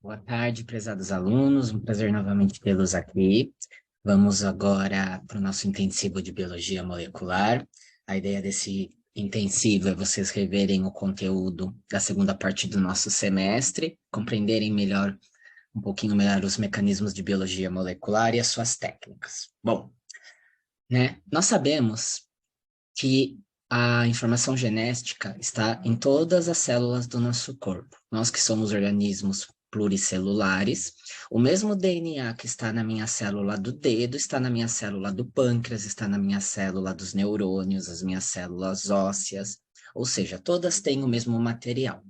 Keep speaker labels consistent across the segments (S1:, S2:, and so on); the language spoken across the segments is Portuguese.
S1: Boa tarde, prezados alunos. Um prazer novamente tê-los aqui. Vamos agora para o nosso intensivo de biologia molecular. A ideia desse intensivo é vocês reverem o conteúdo da segunda parte do nosso semestre, compreenderem melhor, um pouquinho melhor os mecanismos de biologia molecular e as suas técnicas. Bom, né? Nós sabemos que a informação genética está em todas as células do nosso corpo. Nós que somos organismos pluricelulares, o mesmo DNA que está na minha célula do dedo está na minha célula do pâncreas, está na minha célula dos neurônios, as minhas células ósseas, ou seja, todas têm o mesmo material.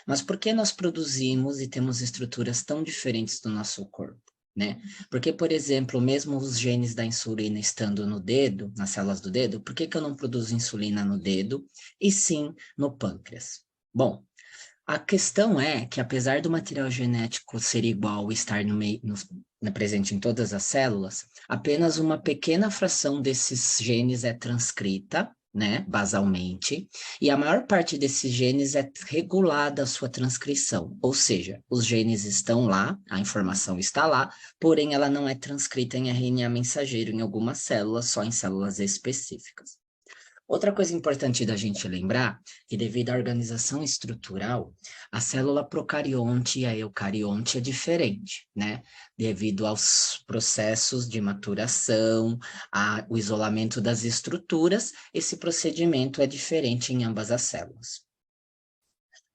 S1: Mas por que nós produzimos e temos estruturas tão diferentes do nosso corpo, né? Porque, por exemplo, mesmo os genes da insulina estando no dedo, nas células do dedo, por que eu não produzo insulina no dedo e sim no pâncreas? Bom, a questão é que apesar do material genético ser igual e estar presente em todas as células, apenas uma pequena fração desses genes é transcrita, né, basalmente, e a maior parte desses genes é regulada a sua transcrição, ou seja, os genes estão lá, a informação está lá, porém ela não é transcrita em RNA mensageiro em algumas células, só em células específicas. Outra coisa importante da gente lembrar, que devido à organização estrutural, a célula procarionte e a eucarionte é diferente, né? Devido aos processos de maturação, o isolamento das estruturas, esse procedimento é diferente em ambas as células.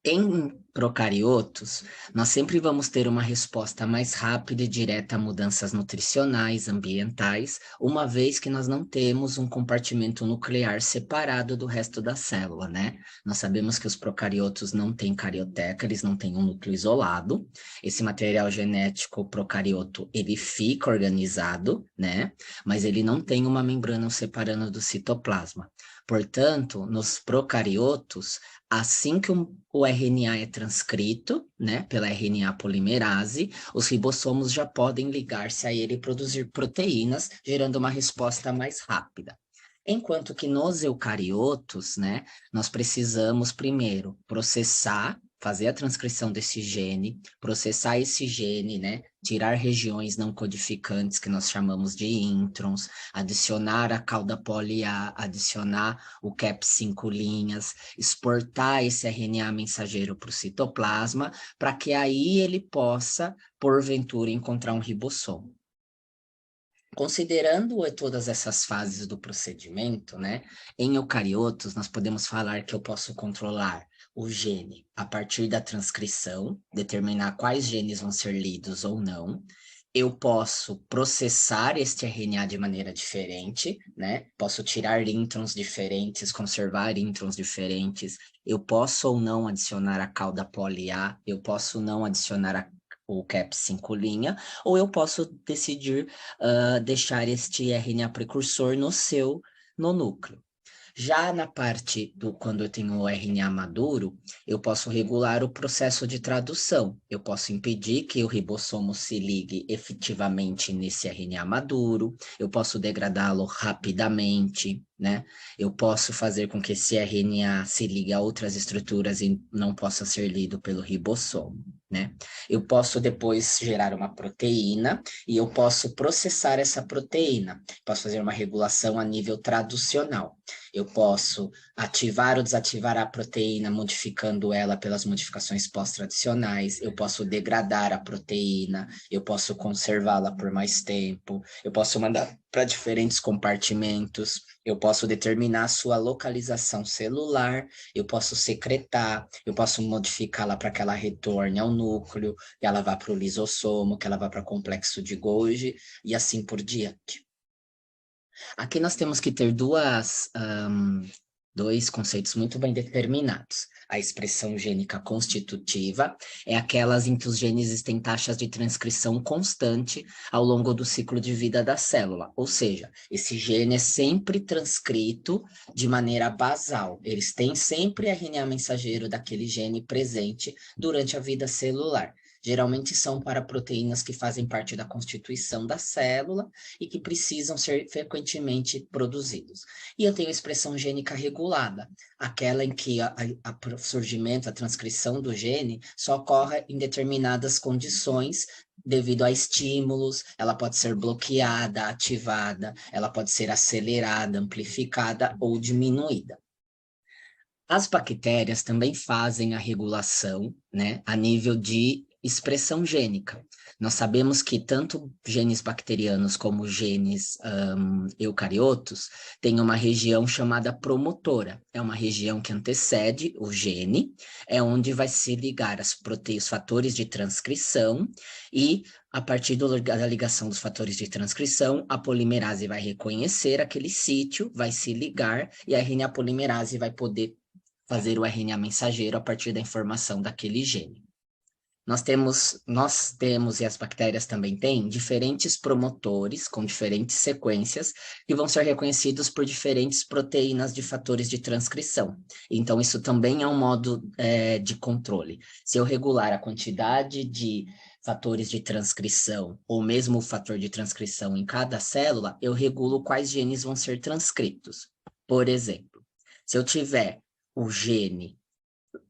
S1: Em procariotos, nós sempre vamos ter uma resposta mais rápida e direta a mudanças nutricionais, ambientais, uma vez que nós não temos um compartimento nuclear separado do resto da célula, né? Nós sabemos que os procariotos não têm carioteca, eles não têm um núcleo isolado. Esse material genético procarioto, ele fica organizado, né? Mas ele não tem uma membrana o separando do citoplasma. Portanto, nos procariotos, assim que o RNA é transcrito, né, pela RNA polimerase, os ribossomos já podem ligar-se a ele e produzir proteínas, gerando uma resposta mais rápida. Enquanto que nos eucariotos, né, nós precisamos primeiro processar, fazer a transcrição desse gene, processar esse gene, né, tirar regiões não codificantes que nós chamamos de introns, adicionar a cauda poli-A, adicionar o cap5 linhas, exportar esse RNA mensageiro para o citoplasma, para que aí ele possa, porventura, encontrar um ribossomo. Considerando todas essas fases do procedimento, né, em eucariotos, nós podemos falar que eu posso controlar o gene a partir da transcrição, determinar quais genes vão ser lidos ou não. Eu posso processar este RNA de maneira diferente, né? Posso tirar introns diferentes, conservar introns diferentes. Eu posso ou não adicionar a cauda poli-A, eu posso não adicionar o cap5 linha, ou eu posso decidir deixar este RNA precursor no núcleo. Já na parte do quando eu tenho o RNA maduro, eu posso regular o processo de tradução. Eu posso impedir que o ribossomo se ligue efetivamente nesse RNA maduro, eu posso degradá-lo rapidamente, né? Eu posso fazer com que esse RNA se ligue a outras estruturas e não possa ser lido pelo ribossomo, né? Eu posso depois gerar uma proteína e eu posso processar essa proteína. Posso fazer uma regulação a nível traducional. Eu posso ativar ou desativar a proteína, modificando ela pelas modificações pós-tradicionais. Eu posso degradar a proteína, eu posso conservá-la por mais tempo, eu posso mandar para diferentes compartimentos, eu posso determinar a sua localização celular, eu posso secretar, eu posso modificá-la para que ela retorne ao núcleo, que ela vá para o lisossomo, que ela vá para o complexo de Golgi e assim por diante. Aqui nós temos que ter dois conceitos muito bem determinados. A expressão gênica constitutiva é aquelas em que os genes têm taxas de transcrição constante ao longo do ciclo de vida da célula, ou seja, esse gene é sempre transcrito de maneira basal, eles têm sempre RNA mensageiro daquele gene presente durante a vida celular. Geralmente são para proteínas que fazem parte da constituição da célula e que precisam ser frequentemente produzidos. E eu tenho a expressão gênica regulada, aquela em que o surgimento, a transcrição do gene só ocorre em determinadas condições devido a estímulos, ela pode ser bloqueada, ativada, ela pode ser acelerada, amplificada ou diminuída. As bactérias também fazem a regulação, né, a nível de expressão gênica. Nós sabemos que tanto genes bacterianos como genes eucariotos têm uma região chamada promotora. É uma região que antecede o gene, é onde vai se ligar os fatores de transcrição e, a partir da ligação dos fatores de transcrição, a polimerase vai reconhecer aquele sítio, vai se ligar e a RNA polimerase vai poder fazer o RNA mensageiro a partir da informação daquele gene. Nós temos, e as bactérias também têm, diferentes promotores com diferentes sequências que vão ser reconhecidos por diferentes proteínas de fatores de transcrição. Então, isso também é um modo de controle. Se eu regular a quantidade de fatores de transcrição, ou mesmo o fator de transcrição em cada célula, eu regulo quais genes vão ser transcritos. Por exemplo, se eu tiver o gene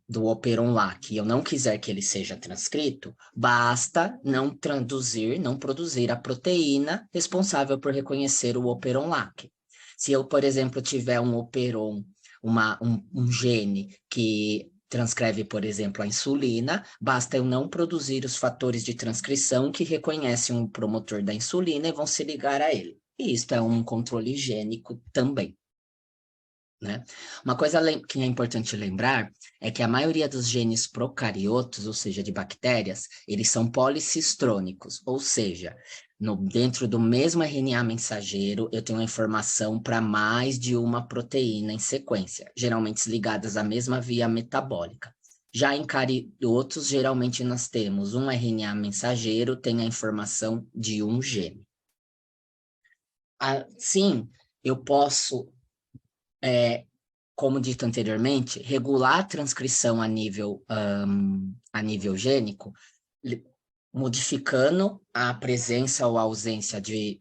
S1: do operon LAC e eu não quiser que ele seja transcrito, basta não produzir a proteína responsável por reconhecer o operon LAC. Se eu, por exemplo, tiver um operon, um gene que transcreve, por exemplo, a insulina, basta eu não produzir os fatores de transcrição que reconhecem o promotor da insulina e vão se ligar a ele. E isso é um controle gênico também. Né? Uma coisa que é importante lembrar é que a maioria dos genes procariotos, ou seja, de bactérias, eles são policistrônicos, ou seja, dentro do mesmo RNA mensageiro, eu tenho a informação para mais de uma proteína em sequência, geralmente ligadas à mesma via metabólica. Já em cariotos, geralmente nós temos um RNA mensageiro, tem a informação de um gene. Assim, eu posso como dito anteriormente, regular a transcrição a nível gênico, modificando a presença ou a ausência de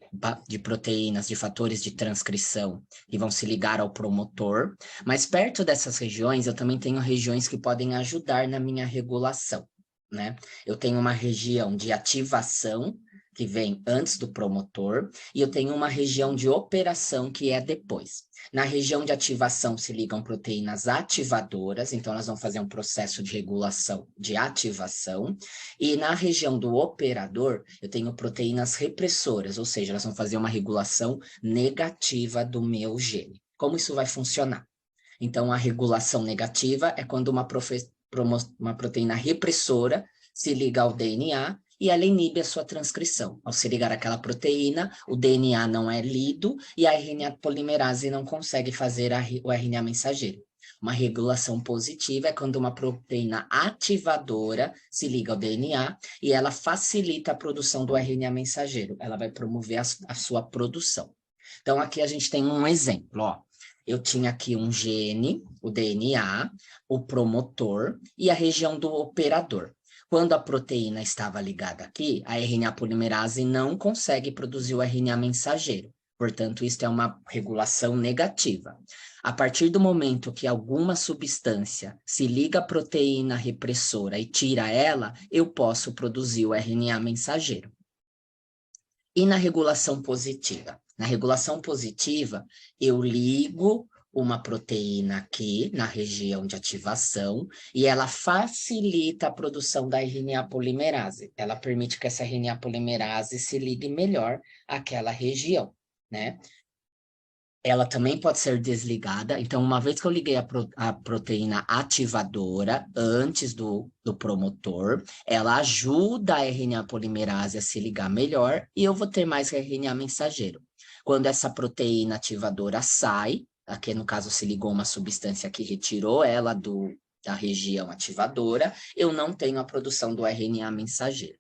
S1: proteínas, de fatores de transcrição que vão se ligar ao promotor, mas perto dessas regiões eu também tenho regiões que podem ajudar na minha regulação, né? Eu tenho uma região de ativação, que vem antes do promotor, e eu tenho uma região de operação que é depois. Na região de ativação se ligam proteínas ativadoras, então elas vão fazer um processo de regulação de ativação, e na região do operador eu tenho proteínas repressoras, ou seja, elas vão fazer uma regulação negativa do meu gene. Como isso vai funcionar? Então, a regulação negativa é quando uma proteína repressora se liga ao DNA e ela inibe a sua transcrição. Ao se ligar àquela proteína, o DNA não é lido e a RNA polimerase não consegue fazer o RNA mensageiro. Uma regulação positiva é quando uma proteína ativadora se liga ao DNA e ela facilita a produção do RNA mensageiro. Ela vai promover a sua produção. Então, aqui a gente tem um exemplo, ó. Eu tinha aqui um gene, o DNA, o promotor e a região do operador. Quando a proteína estava ligada aqui, a RNA polimerase não consegue produzir o RNA mensageiro. Portanto, isso é uma regulação negativa. A partir do momento que alguma substância se liga à proteína repressora e tira ela, eu posso produzir o RNA mensageiro. E na regulação positiva? Na regulação positiva, eu ligo uma proteína aqui na região de ativação e ela facilita a produção da RNA polimerase. Ela permite que essa RNA polimerase se ligue melhor àquela região, né? Ela também pode ser desligada. Então, uma vez que eu liguei a proteína ativadora antes do promotor, ela ajuda a RNA polimerase a se ligar melhor e eu vou ter mais RNA mensageiro. Quando essa proteína ativadora sai, aqui no caso se ligou uma substância que retirou ela da região ativadora, eu não tenho a produção do RNA mensageiro.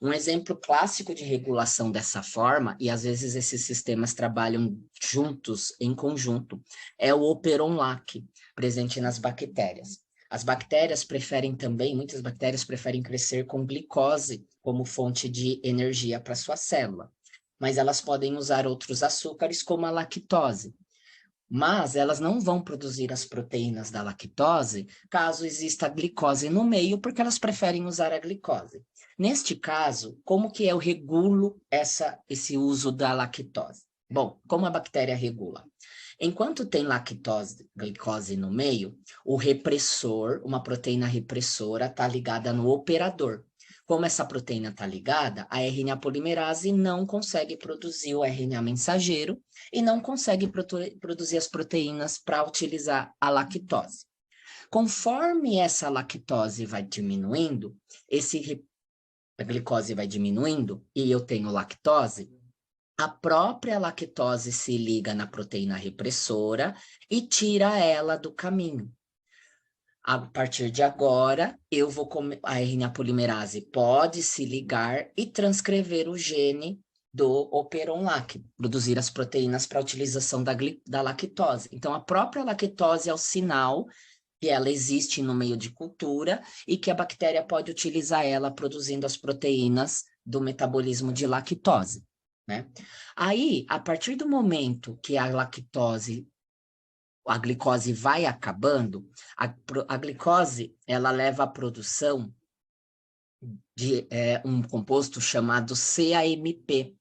S1: Um exemplo clássico de regulação dessa forma, e às vezes esses sistemas trabalham juntos, em conjunto, é o operon LAC, presente nas bactérias. As bactérias preferem também, muitas bactérias preferem crescer com glicose como fonte de energia para sua célula, mas elas podem usar outros açúcares como a lactose. Mas elas não vão produzir as proteínas da lactose caso exista glicose no meio, porque elas preferem usar a glicose. Neste caso, como que eu regulo esse uso da lactose? Bom, como a bactéria regula? Enquanto tem lactose, glicose no meio, o repressor, uma proteína repressora, está ligada no operador. Como essa proteína está ligada, a RNA polimerase não consegue produzir o RNA mensageiro e não consegue produzir as proteínas para utilizar a lactose. Conforme essa lactose vai diminuindo, a glicose vai diminuindo e eu tenho lactose, a própria lactose se liga na proteína repressora e tira ela do caminho. A partir de agora, a RNA polimerase pode se ligar e transcrever o gene do operon-lac, produzir as proteínas para a utilização da lactose. Então, a própria lactose é o sinal que ela existe no meio de cultura e que a bactéria pode utilizar ela produzindo as proteínas do metabolismo de lactose, né? Aí, a partir do momento que a glicose vai acabando, a glicose, ela leva à produção de um composto chamado CAMP.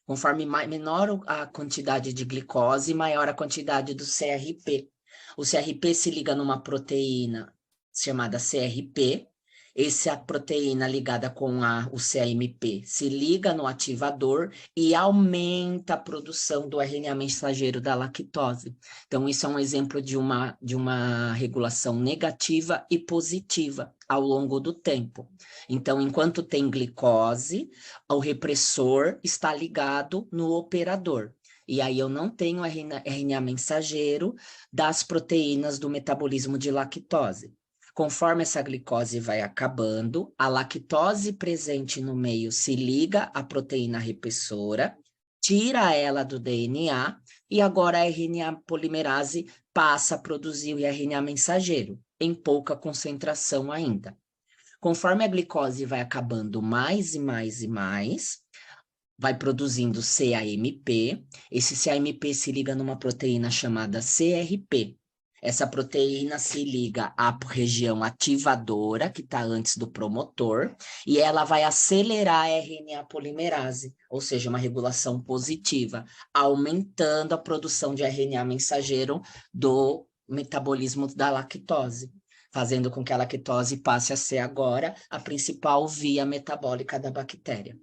S1: Conforme menor a quantidade de glicose, maior a quantidade do CRP. O CRP se liga numa proteína chamada CRP. Essa proteína ligada com o CAMP se liga no ativador e aumenta a produção do RNA mensageiro da lactose. Então, isso é um exemplo de uma regulação negativa e positiva ao longo do tempo. Então, enquanto tem glicose, o repressor está ligado no operador. E aí eu não tenho RNA mensageiro das proteínas do metabolismo de lactose. Conforme essa glicose vai acabando, a lactose presente no meio se liga à proteína repressora, tira ela do DNA e agora a RNA polimerase passa a produzir o RNA mensageiro, em pouca concentração ainda. Conforme a glicose vai acabando mais e mais e mais, vai produzindo CAMP. Esse CAMP se liga numa proteína chamada CRP. Essa proteína se liga à região ativadora, que está antes do promotor, e ela vai acelerar a RNA polimerase, ou seja, uma regulação positiva, aumentando a produção de RNA mensageiro do metabolismo da lactose, fazendo com que a lactose passe a ser agora a principal via metabólica da bactéria,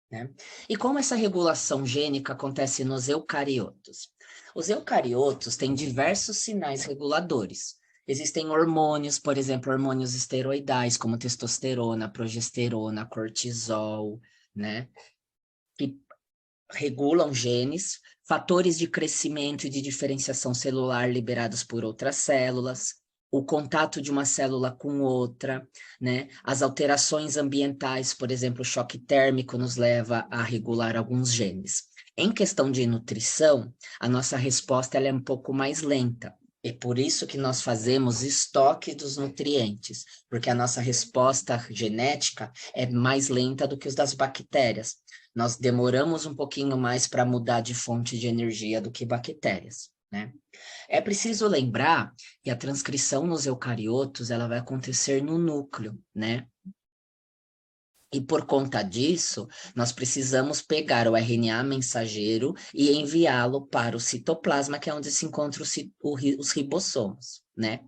S1: né? E como essa regulação gênica acontece nos eucariotos? Os eucariotos têm diversos sinais reguladores. Existem hormônios, por exemplo, hormônios esteroidais, como testosterona, progesterona, cortisol, né? Que regulam genes, fatores de crescimento e de diferenciação celular liberados por outras células, o contato de uma célula com outra, né? As alterações ambientais, por exemplo, o choque térmico nos leva a regular alguns genes. Em questão de nutrição, a nossa resposta ela é um pouco mais lenta. É por isso que nós fazemos estoque dos nutrientes, porque a nossa resposta genética é mais lenta do que os das bactérias. Nós demoramos um pouquinho mais para mudar de fonte de energia do que bactérias, né? É preciso lembrar que a transcrição nos eucariotos ela vai acontecer no núcleo, né? E por conta disso, nós precisamos pegar o RNA mensageiro e enviá-lo para o citoplasma, que é onde se encontram os ribossomos, né?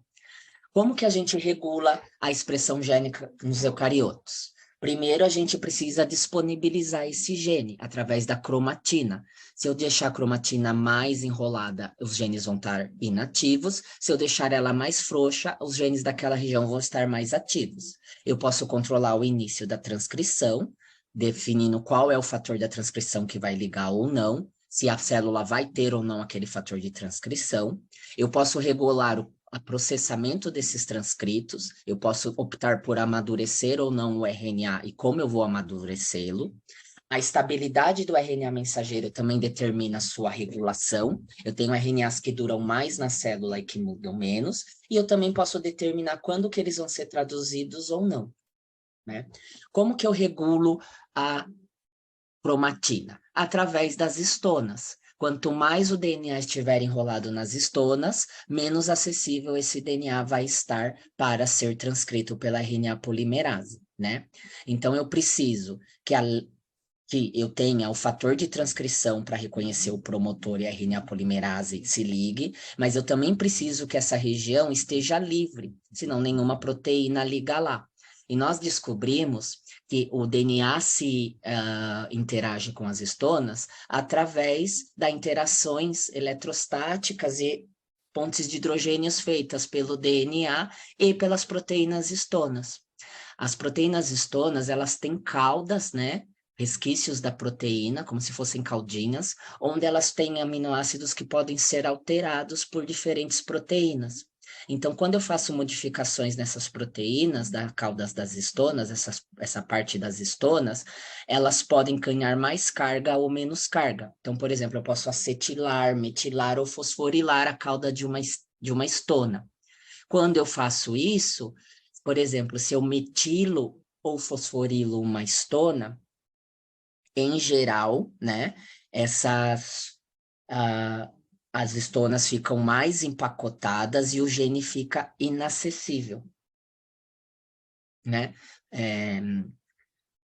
S1: Como que a gente regula a expressão gênica nos eucariotos? Primeiro, a gente precisa disponibilizar esse gene através da cromatina. Se eu deixar a cromatina mais enrolada, os genes vão estar inativos. Se eu deixar ela mais frouxa, os genes daquela região vão estar mais ativos. Eu posso controlar o início da transcrição, definindo qual é o fator da transcrição que vai ligar ou não, se a célula vai ter ou não aquele fator de transcrição. Eu posso regular o processamento desses transcritos, eu posso optar por amadurecer ou não o RNA e como eu vou amadurecê-lo. A estabilidade do RNA mensageiro também determina a sua regulação. Eu tenho RNAs que duram mais na célula e que mudam menos, e eu também posso determinar quando que eles vão ser traduzidos ou não, né? Como que eu regulo a cromatina? Através das histonas. Quanto mais o DNA estiver enrolado nas histonas, menos acessível esse DNA vai estar para ser transcrito pela RNA polimerase, né? Então, eu preciso que eu tenha o fator de transcrição para reconhecer o promotor e a RNA polimerase se ligue, mas eu também preciso que essa região esteja livre, senão nenhuma proteína liga lá. E nós descobrimos que o DNA se interage com as histonas através das interações eletrostáticas e pontes de hidrogênios feitas pelo DNA e pelas proteínas histonas. As proteínas histonas, elas têm caudas, né? Resquícios da proteína, como se fossem caudinhas, onde elas têm aminoácidos que podem ser alterados por diferentes proteínas. Então, quando eu faço modificações nessas proteínas, das caudas das histonas, essa parte das histonas, elas podem ganhar mais carga ou menos carga. Então, por exemplo, eu posso acetilar, metilar ou fosforilar a cauda de uma histona. Quando eu faço isso, por exemplo, se eu metilo ou fosforilo uma histona, em geral, né, essas, as histonas ficam mais empacotadas e o gene fica inacessível, né?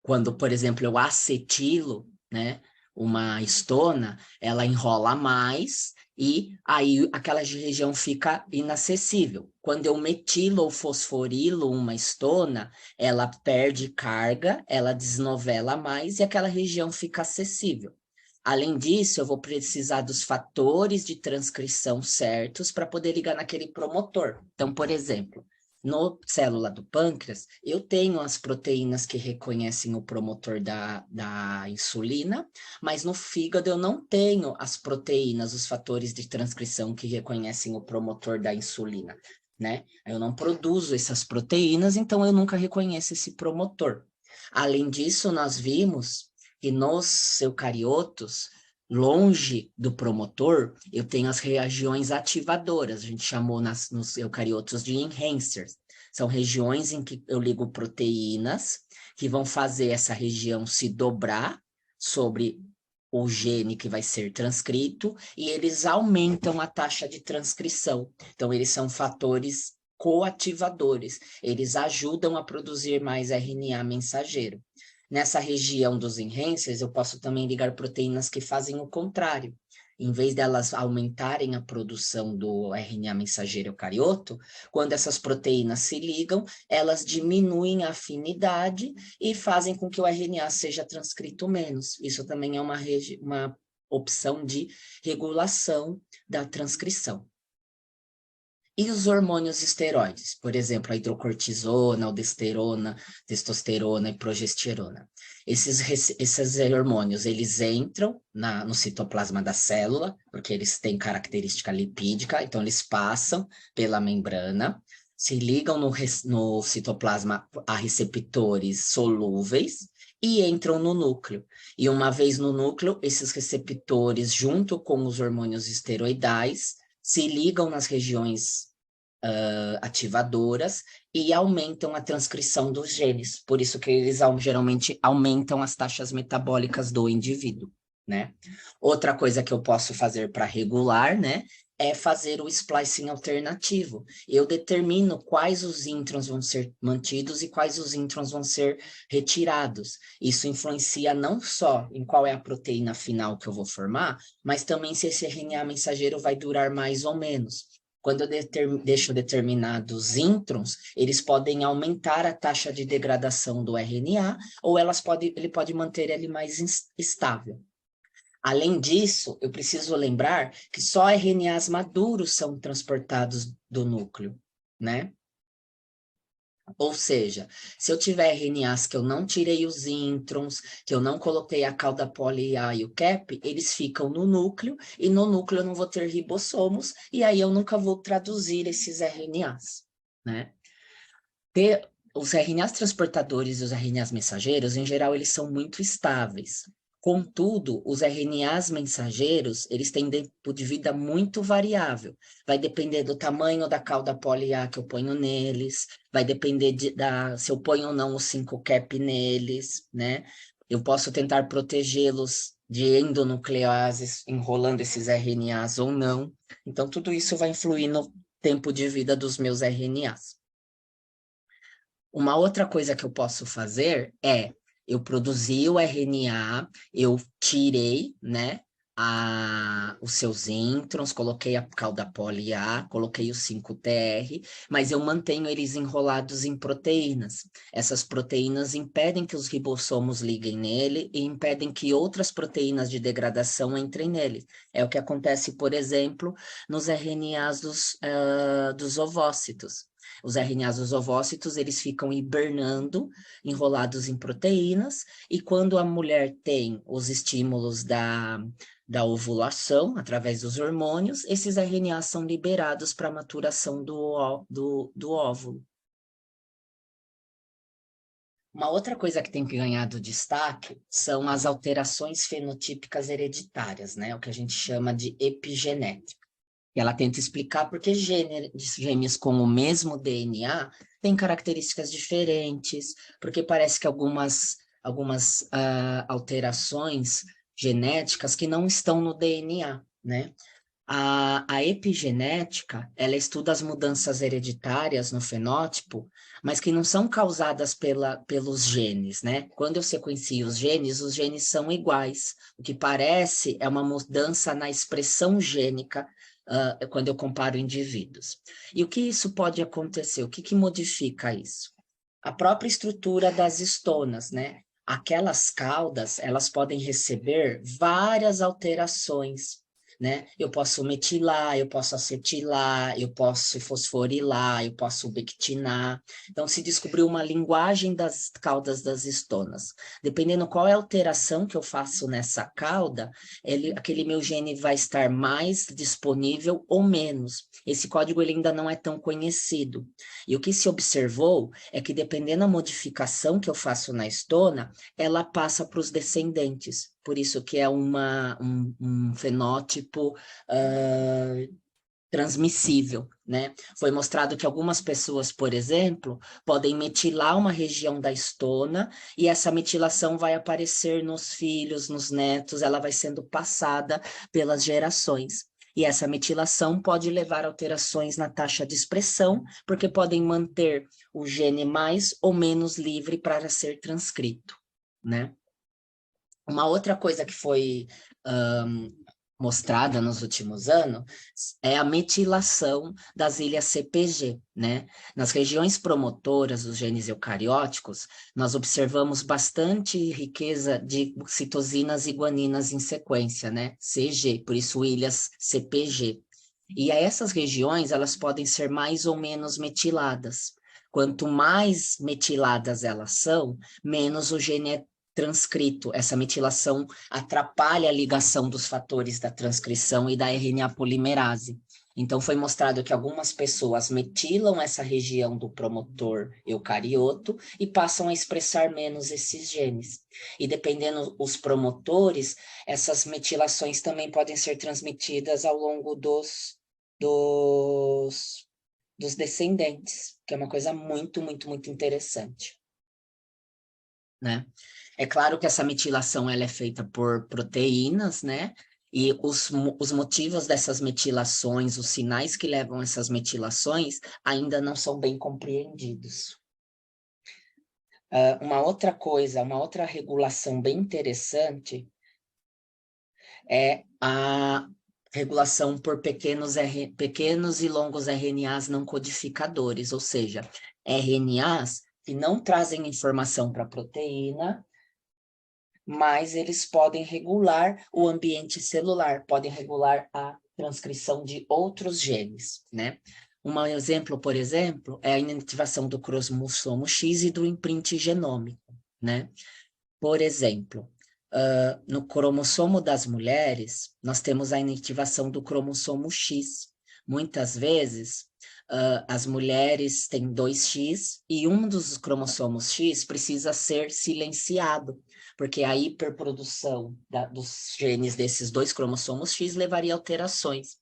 S1: Quando, por exemplo, eu acetilo, né, uma histona, ela enrola mais e aí aquela região fica inacessível. Quando eu metilo ou fosforilo uma histona, ela perde carga, ela desnovela mais e aquela região fica acessível. Além disso, eu vou precisar dos fatores de transcrição certos para poder ligar naquele promotor. Então, por exemplo, no célula do pâncreas, eu tenho as proteínas que reconhecem o promotor da insulina, mas no fígado eu não tenho as proteínas, os fatores de transcrição que reconhecem o promotor da insulina, né? Eu não produzo essas proteínas, então eu nunca reconheço esse promotor. Além disso, nós vimos que nos eucariotos, longe do promotor, eu tenho as regiões ativadoras, a gente chamou nos eucariotos de enhancers. São regiões em que eu ligo proteínas que vão fazer essa região se dobrar sobre o gene que vai ser transcrito e eles aumentam a taxa de transcrição. Então, eles são fatores coativadores, eles ajudam a produzir mais RNA mensageiro. Nessa região dos enhancers, eu posso também ligar proteínas que fazem o contrário. Em vez delas aumentarem a produção do RNA mensageiro eucarioto, quando essas proteínas se ligam, elas diminuem a afinidade e fazem com que o RNA seja transcrito menos. Isso também é uma opção de regulação da transcrição. E os hormônios esteroides, por exemplo, a hidrocortisona, aldosterona, testosterona e progesterona. Esses hormônios, eles entram no citoplasma da célula, porque eles têm característica lipídica, então eles passam pela membrana, se ligam no citoplasma a receptores solúveis e entram no núcleo. E uma vez no núcleo, esses receptores, junto com os hormônios esteroidais, se ligam nas regiões ativadoras e aumentam a transcrição dos genes. Por isso que eles geralmente aumentam as taxas metabólicas do indivíduo, né? Outra coisa que eu posso fazer para regular, né, é fazer o splicing alternativo. Eu determino quais os introns vão ser mantidos e quais os introns vão ser retirados. Isso influencia não só em qual é a proteína final que eu vou formar, mas também se esse RNA mensageiro vai durar mais ou menos. Quando eu deixo determinados introns, eles podem aumentar a taxa de degradação do RNA, ou ele pode manter ele mais estável. Além disso, eu preciso lembrar que só RNAs maduros são transportados do núcleo, né? Ou seja, se eu tiver RNAs que eu não tirei os introns, que eu não coloquei a cauda poli A e o cap, eles ficam no núcleo, e no núcleo eu não vou ter ribossomos, e aí eu nunca vou traduzir esses RNAs, né? Os RNAs transportadores e os RNAs mensageiros, em geral, eles são muito estáveis. Contudo, os RNAs mensageiros, eles têm tempo de vida muito variável. Vai depender do tamanho da cauda poli-A que eu ponho neles, vai depender se eu ponho ou não o 5-cap neles, né? Eu posso tentar protegê-los de endonucleases, enrolando esses RNAs ou não. Então, tudo isso vai influir no tempo de vida dos meus RNAs. Uma outra coisa que eu posso fazer é, eu produzi o RNA, eu tirei, né, os seus introns, coloquei a cauda poli-A, coloquei o 5-TR, mas eu mantenho eles enrolados em proteínas. Essas proteínas impedem que os ribossomos liguem nele e impedem que outras proteínas de degradação entrem nele. É o que acontece, por exemplo, nos RNAs dos ovócitos. Os RNAs dos ovócitos, eles ficam hibernando, enrolados em proteínas, e quando a mulher tem os estímulos da ovulação, através dos hormônios, esses RNAs são liberados para a maturação do óvulo. Uma outra coisa que tem ganhado destaque são as alterações fenotípicas hereditárias, né? O que a gente chama de epigenética. E ela tenta explicar por que gêmeos com o mesmo DNA têm características diferentes, porque parece que algumas alterações genéticas que não estão no DNA, né? A epigenética, ela estuda as mudanças hereditárias no fenótipo, mas que não são causadas pelos genes, né? Quando eu sequencio os genes são iguais. O que parece é uma mudança na expressão gênica, quando eu comparo indivíduos. E o que isso pode acontecer? O que modifica isso? A própria estrutura das estonas, né? Aquelas caudas, elas podem receber várias alterações, né? Eu posso metilar, eu posso acetilar, eu posso fosforilar, eu posso bectinar. Então, se descobriu uma linguagem das caudas das estonas. Dependendo qual é a alteração que eu faço nessa cauda, aquele meu gene vai estar mais disponível ou menos. Esse código ele ainda não é tão conhecido. E o que se observou é que, dependendo da modificação que eu faço na estona, ela passa para os descendentes. Por isso que é um fenótipo transmissível, né? Foi mostrado que algumas pessoas, por exemplo, podem metilar uma região da estona e essa metilação vai aparecer nos filhos, nos netos, ela vai sendo passada pelas gerações. E essa metilação pode levar a alterações na taxa de expressão, porque podem manter o gene mais ou menos livre para ser transcrito, né? Uma outra coisa que foi mostrada nos últimos anos é a metilação das ilhas CPG, né? Nas regiões promotoras dos genes eucarióticos, nós observamos bastante riqueza de citosinas e guaninas em sequência, né? CG, por isso ilhas CPG. E essas regiões, elas podem ser mais ou menos metiladas. Quanto mais metiladas elas são, menos o gene é transcrito. Essa metilação atrapalha a ligação dos fatores da transcrição e da RNA polimerase. Então, foi mostrado que algumas pessoas metilam essa região do promotor eucarioto e passam a expressar menos esses genes. E dependendo dos promotores, essas metilações também podem ser transmitidas ao longo dos descendentes, que é uma coisa muito, muito, muito interessante, né? É claro que essa metilação ela é feita por proteínas, né? E os motivos dessas metilações, os sinais que levam a essas metilações, ainda não são bem compreendidos. Uma outra coisa, uma outra regulação bem interessante é a regulação por pequenos e longos RNAs não codificadores, ou seja, RNAs que não trazem informação para a proteína, mas eles podem regular o ambiente celular, podem regular a transcrição de outros genes, né? Um exemplo, por exemplo, é a inativação do cromossomo X e do imprint genômico, né? Por exemplo, no cromossomo das mulheres, nós temos a inativação do cromossomo X. Muitas vezes, as mulheres têm 2X e um dos cromossomos X precisa ser silenciado, porque a hiperprodução dos genes desses dois cromossomos X levaria a alterações.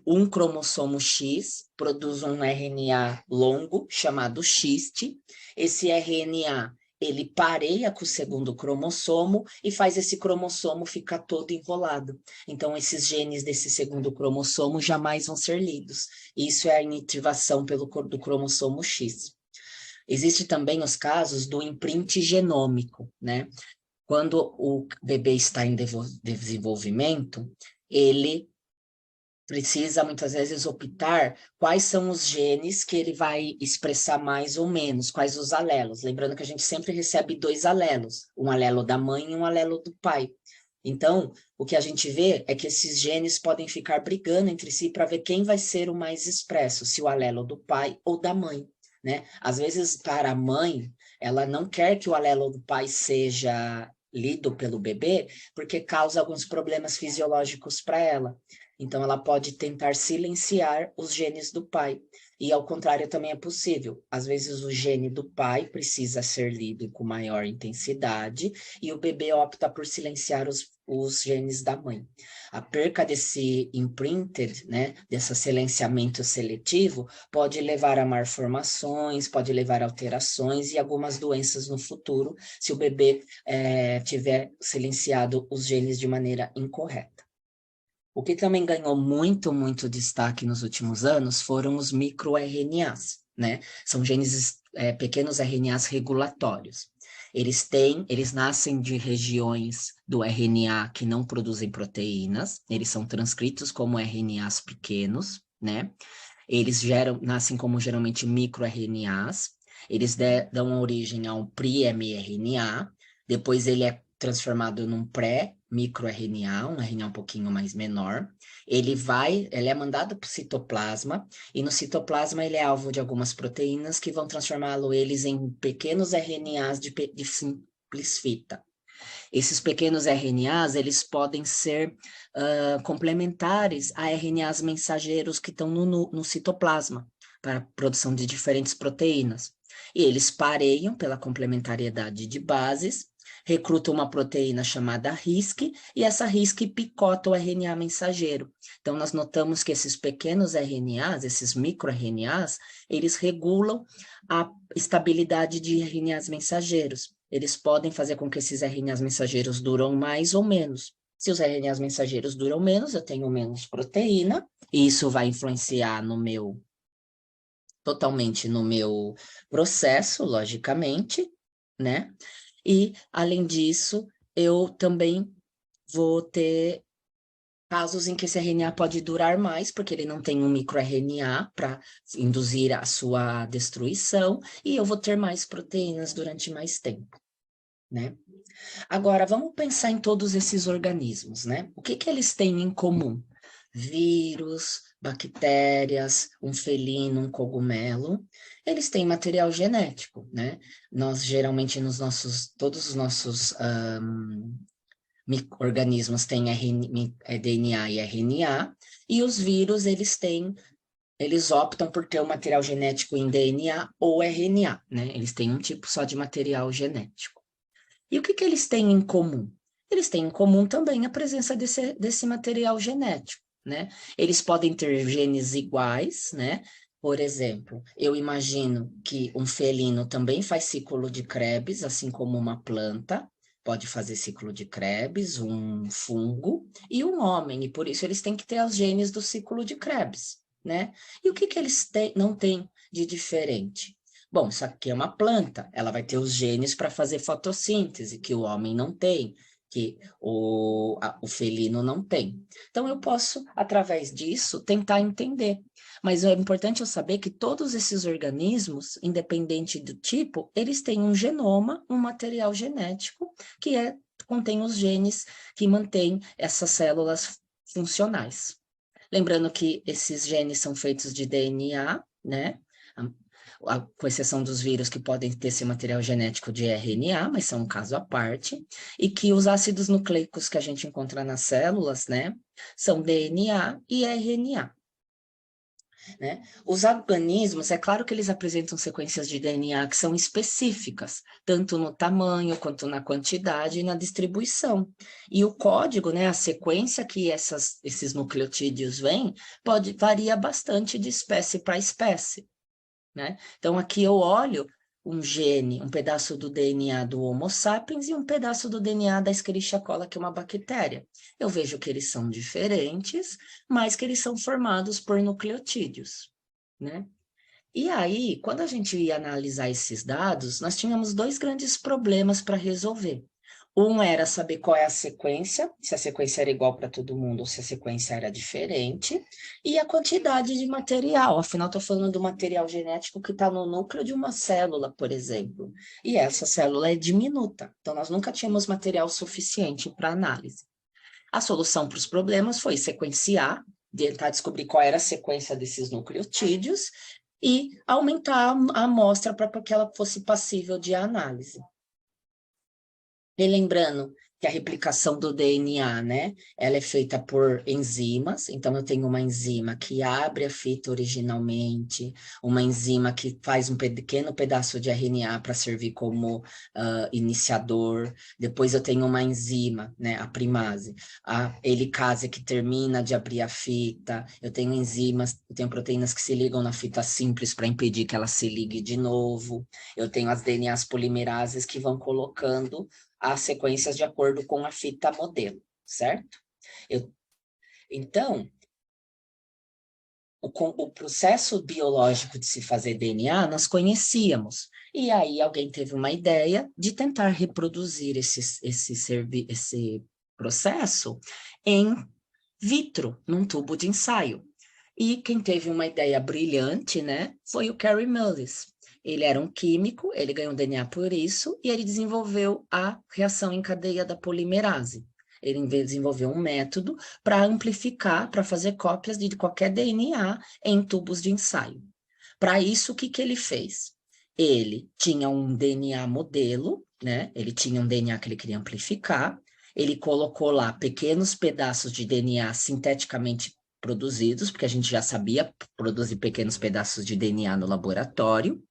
S1: Um cromossomo X produz um RNA longo, chamado XT. Esse RNA, ele pareia com o segundo cromossomo e faz esse cromossomo ficar todo enrolado. Então, esses genes desse segundo cromossomo jamais vão ser lidos. Isso é a inativação do cromossomo X. Existem também os casos do imprint genômico, né? Quando o bebê está em desenvolvimento, ele precisa muitas vezes optar quais são os genes que ele vai expressar mais ou menos, quais os alelos. Lembrando que a gente sempre recebe 2 alelos, um alelo da mãe e um alelo do pai. Então, o que a gente vê é que esses genes podem ficar brigando entre si para ver quem vai ser o mais expresso, se o alelo do pai ou da mãe, né? Às vezes, para a mãe, ela não quer que o alelo do pai seja lido pelo bebê, porque causa alguns problemas fisiológicos para ela. Então, ela pode tentar silenciar os genes do pai. E, ao contrário, também é possível. Às vezes, o gene do pai precisa ser lido com maior intensidade e o bebê opta por silenciar os genes da mãe. A perca desse imprinted, né, desse silenciamento seletivo, pode levar a malformações, pode levar a alterações e algumas doenças no futuro, se o bebê tiver silenciado os genes de maneira incorreta. O que também ganhou muito destaque nos últimos anos foram os microRNAs, né? São genes, pequenos RNAs regulatórios. Eles nascem de regiões do RNA que não produzem proteínas, eles são transcritos como RNAs pequenos, né? Eles nascem como geralmente microRNAs, eles dão origem a um pre-mRNA, depois ele é transformado num pré-microRNA, um RNA um pouquinho mais menor. Ele é mandado para o citoplasma, e no citoplasma ele é alvo de algumas proteínas que vão transformá-lo eles em pequenos RNAs de simples fita. Esses pequenos RNAs, eles podem ser complementares a RNAs mensageiros que estão no citoplasma, para a produção de diferentes proteínas. E eles pareiam pela complementariedade de bases, recrutam uma proteína chamada RISC, e essa RISC picota o RNA mensageiro. Então, nós notamos que esses pequenos RNAs, esses microRNAs, eles regulam a estabilidade de RNAs mensageiros. Eles podem fazer com que esses RNAs mensageiros duram mais ou menos. Se os RNAs mensageiros duram menos, eu tenho menos proteína, e isso vai influenciar totalmente no meu processo, logicamente, né? E, além disso, eu também vou ter casos em que esse RNA pode durar mais, porque ele não tem um microRNA para induzir a sua destruição, e eu vou ter mais proteínas durante mais tempo, né? Agora, vamos pensar em todos esses organismos, né? O que que eles têm em comum? Vírus, bactérias, um felino, um cogumelo, eles têm material genético, né? Nós, geralmente, todos os nossos organismos têm DNA e RNA, e os vírus, eles optam por ter o material genético em DNA ou RNA, né? Eles têm um tipo só de material genético. E o que que eles têm em comum? Eles têm em comum também a presença desse material genético, né? Eles podem ter genes iguais, né? Por exemplo, eu imagino que um felino também faz ciclo de Krebs, assim como uma planta pode fazer ciclo de Krebs, um fungo e um homem, e por isso eles têm que ter os genes do ciclo de Krebs, né? E o que que eles não têm de diferente? Bom, isso aqui é uma planta, ela vai ter os genes para fazer fotossíntese, que o homem não tem, que o felino não tem. Então, eu posso, através disso, tentar entender. Mas é importante eu saber que todos esses organismos, independente do tipo, eles têm um genoma, um material genético, que contém os genes que mantêm essas células funcionais. Lembrando que esses genes são feitos de DNA, né? Com exceção dos vírus que podem ter esse material genético de RNA, mas são um caso à parte, e que os ácidos nucleicos que a gente encontra nas células, né, são DNA e RNA. né? Os organismos, é claro que eles apresentam sequências de DNA que são específicas, tanto no tamanho, quanto na quantidade e na distribuição. E o código, né, a sequência que esses nucleotídeos vêm, varia bastante de espécie para espécie, né? Então, aqui eu olho um gene, um pedaço do DNA do Homo sapiens e um pedaço do DNA da Escherichia coli, que é uma bactéria. Eu vejo que eles são diferentes, mas que eles são formados por nucleotídeos, né? E aí, quando a gente ia analisar esses dados, nós tínhamos dois grandes problemas para resolver. Um era saber qual é a sequência, se a sequência era igual para todo mundo ou se a sequência era diferente, e a quantidade de material. Afinal, estou falando do material genético que está no núcleo de uma célula, por exemplo. E essa célula é diminuta, então nós nunca tínhamos material suficiente para análise. A solução para os problemas foi sequenciar, tentar descobrir qual era a sequência desses nucleotídeos e aumentar a amostra para que ela fosse passível de análise. E lembrando que a replicação do DNA, né, ela é feita por enzimas, então eu tenho uma enzima que abre a fita originalmente, uma enzima que faz um pequeno pedaço de RNA para servir como iniciador, depois eu tenho uma enzima, né, a primase, a helicase que termina de abrir a fita, eu tenho enzimas, eu tenho proteínas que se ligam na fita simples para impedir que ela se ligue de novo, eu tenho as DNAs polimerases que vão colocando as sequências de acordo com a fita modelo, certo? Então, o processo biológico de se fazer DNA nós conhecíamos, e aí alguém teve uma ideia de tentar reproduzir esse processo em vitro, num tubo de ensaio. E quem teve uma ideia brilhante, né, foi o Kary Mullis. Ele era um químico, ele ganhou DNA por isso, e ele desenvolveu a reação em cadeia da polimerase. Ele desenvolveu um método para amplificar, para fazer cópias de qualquer DNA em tubos de ensaio. Para isso, o que ele fez? Ele tinha um DNA modelo, né? Ele tinha um DNA que ele queria amplificar, ele colocou lá pequenos pedaços de DNA sinteticamente produzidos, porque a gente já sabia produzir pequenos pedaços de DNA no laboratório,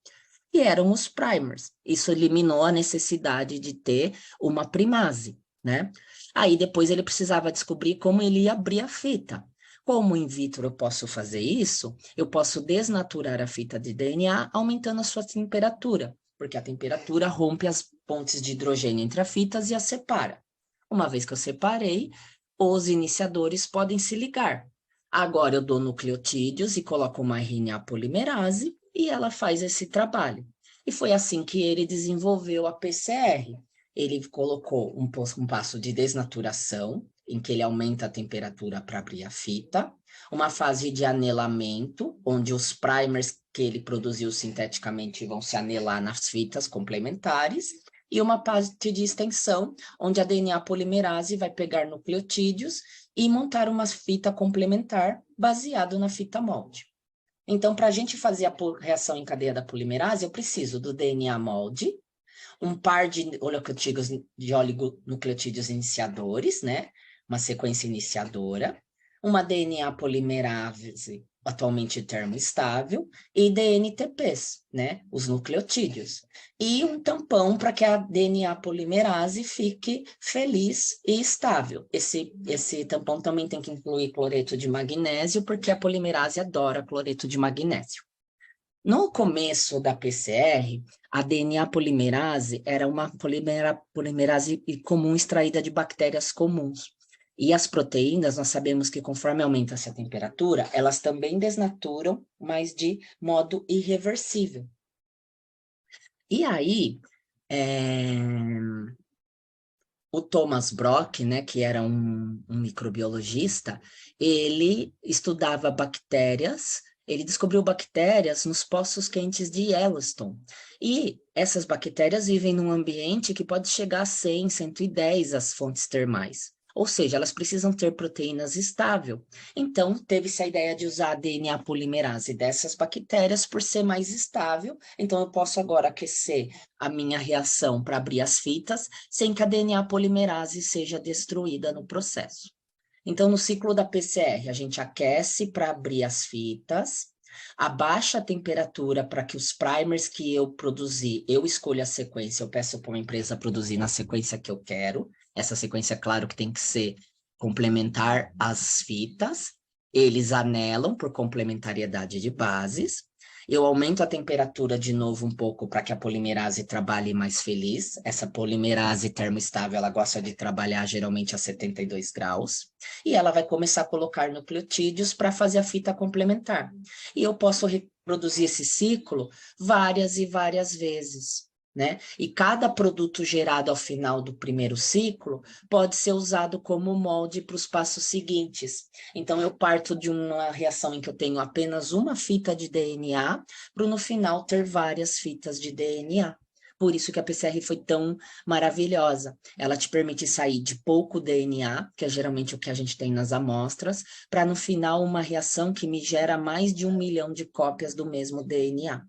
S1: e eram os primers. Isso eliminou a necessidade de ter uma primase, né? Aí depois ele precisava descobrir como ele ia abrir a fita. Como in vitro eu posso fazer isso? Eu posso desnaturar a fita de DNA aumentando a sua temperatura, porque a temperatura rompe as pontes de hidrogênio entre as fitas e as separa. Uma vez que eu separei, os iniciadores podem se ligar. Agora eu dou nucleotídeos e coloco uma RNA polimerase e ela faz esse trabalho. E foi assim que ele desenvolveu a PCR. Ele colocou um passo de desnaturação, em que ele aumenta a temperatura para abrir a fita, uma fase de anelamento, onde os primers que ele produziu sinteticamente vão se anelar nas fitas complementares, e uma parte de extensão, onde a DNA polimerase vai pegar nucleotídeos e montar uma fita complementar baseado na fita molde. Então, para a gente fazer a reação em cadeia da polimerase, eu preciso do DNA molde, um par de oligonucleotídeos iniciadores, né? Uma sequência iniciadora, uma DNA polimerase atualmente termoestável e DNTPs, né? Os nucleotídeos. E um tampão para que a DNA polimerase fique feliz e estável. Esse tampão também tem que incluir cloreto de magnésio, porque a polimerase adora cloreto de magnésio. No começo da PCR, a DNA polimerase era uma polimerase comum extraída de bactérias comuns. E as proteínas, nós sabemos que conforme aumenta-se a temperatura, elas também desnaturam, mas de modo irreversível. E aí, o Thomas Brock, né, que era um microbiologista, ele estudava bactérias. Ele descobriu bactérias nos poços quentes de Yellowstone. E essas bactérias vivem num ambiente que pode chegar a 100, 110 as fontes termais. Ou seja, elas precisam ter proteínas estáveis. Então, teve-se a ideia de usar a DNA polimerase dessas bactérias por ser mais estável. Então, eu posso agora aquecer a minha reação para abrir as fitas sem que a DNA polimerase seja destruída no processo. Então, no ciclo da PCR, a gente aquece para abrir as fitas, Abaixa a temperatura para que os primers que eu produzi, eu escolho a sequência, eu peço para uma empresa produzir na sequência que eu quero. Essa sequência, claro, que tem que ser complementar às fitas. Eles anelam por complementariedade de bases. Eu aumento a temperatura de novo um pouco para que a polimerase trabalhe mais feliz. Essa polimerase termoestável, ela gosta de trabalhar geralmente a 72 graus. E ela vai começar a colocar nucleotídeos para fazer a fita complementar. E eu posso reproduzir esse ciclo várias e várias vezes, né? E cada produto gerado ao final do primeiro ciclo pode ser usado como molde para os passos seguintes. Então, eu parto de uma reação em que eu tenho apenas uma fita de DNA, para no final ter várias fitas de DNA. Por isso que a PCR foi tão maravilhosa. Ela te permite sair de pouco DNA, que é geralmente o que a gente tem nas amostras, para no final uma reação que me gera mais de 1 milhão de cópias do mesmo DNA.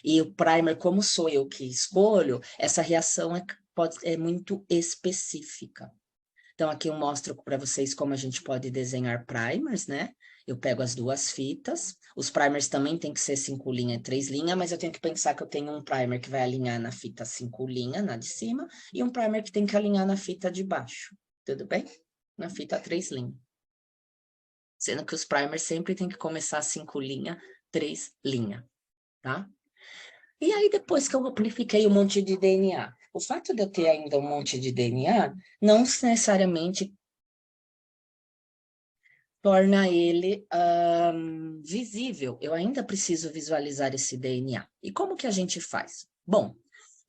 S1: E o primer, como sou eu que escolho, essa reação é muito específica. Então, aqui eu mostro para vocês como a gente pode desenhar primers, né? Eu pego as duas fitas. Os primers também tem que ser 5 linhas e 3 linhas, mas eu tenho que pensar que eu tenho um primer que vai alinhar na fita 5 linhas, na de cima, e um primer que tem que alinhar na fita de baixo. Tudo bem? Na fita 3 linhas. Sendo que os primers sempre tem que começar 5 linhas, 3 linhas, tá? E aí, depois que eu amplifiquei um monte de DNA, o fato de eu ter ainda um monte de DNA não necessariamente torna ele visível. Eu ainda preciso visualizar esse DNA. E como que a gente faz? Bom,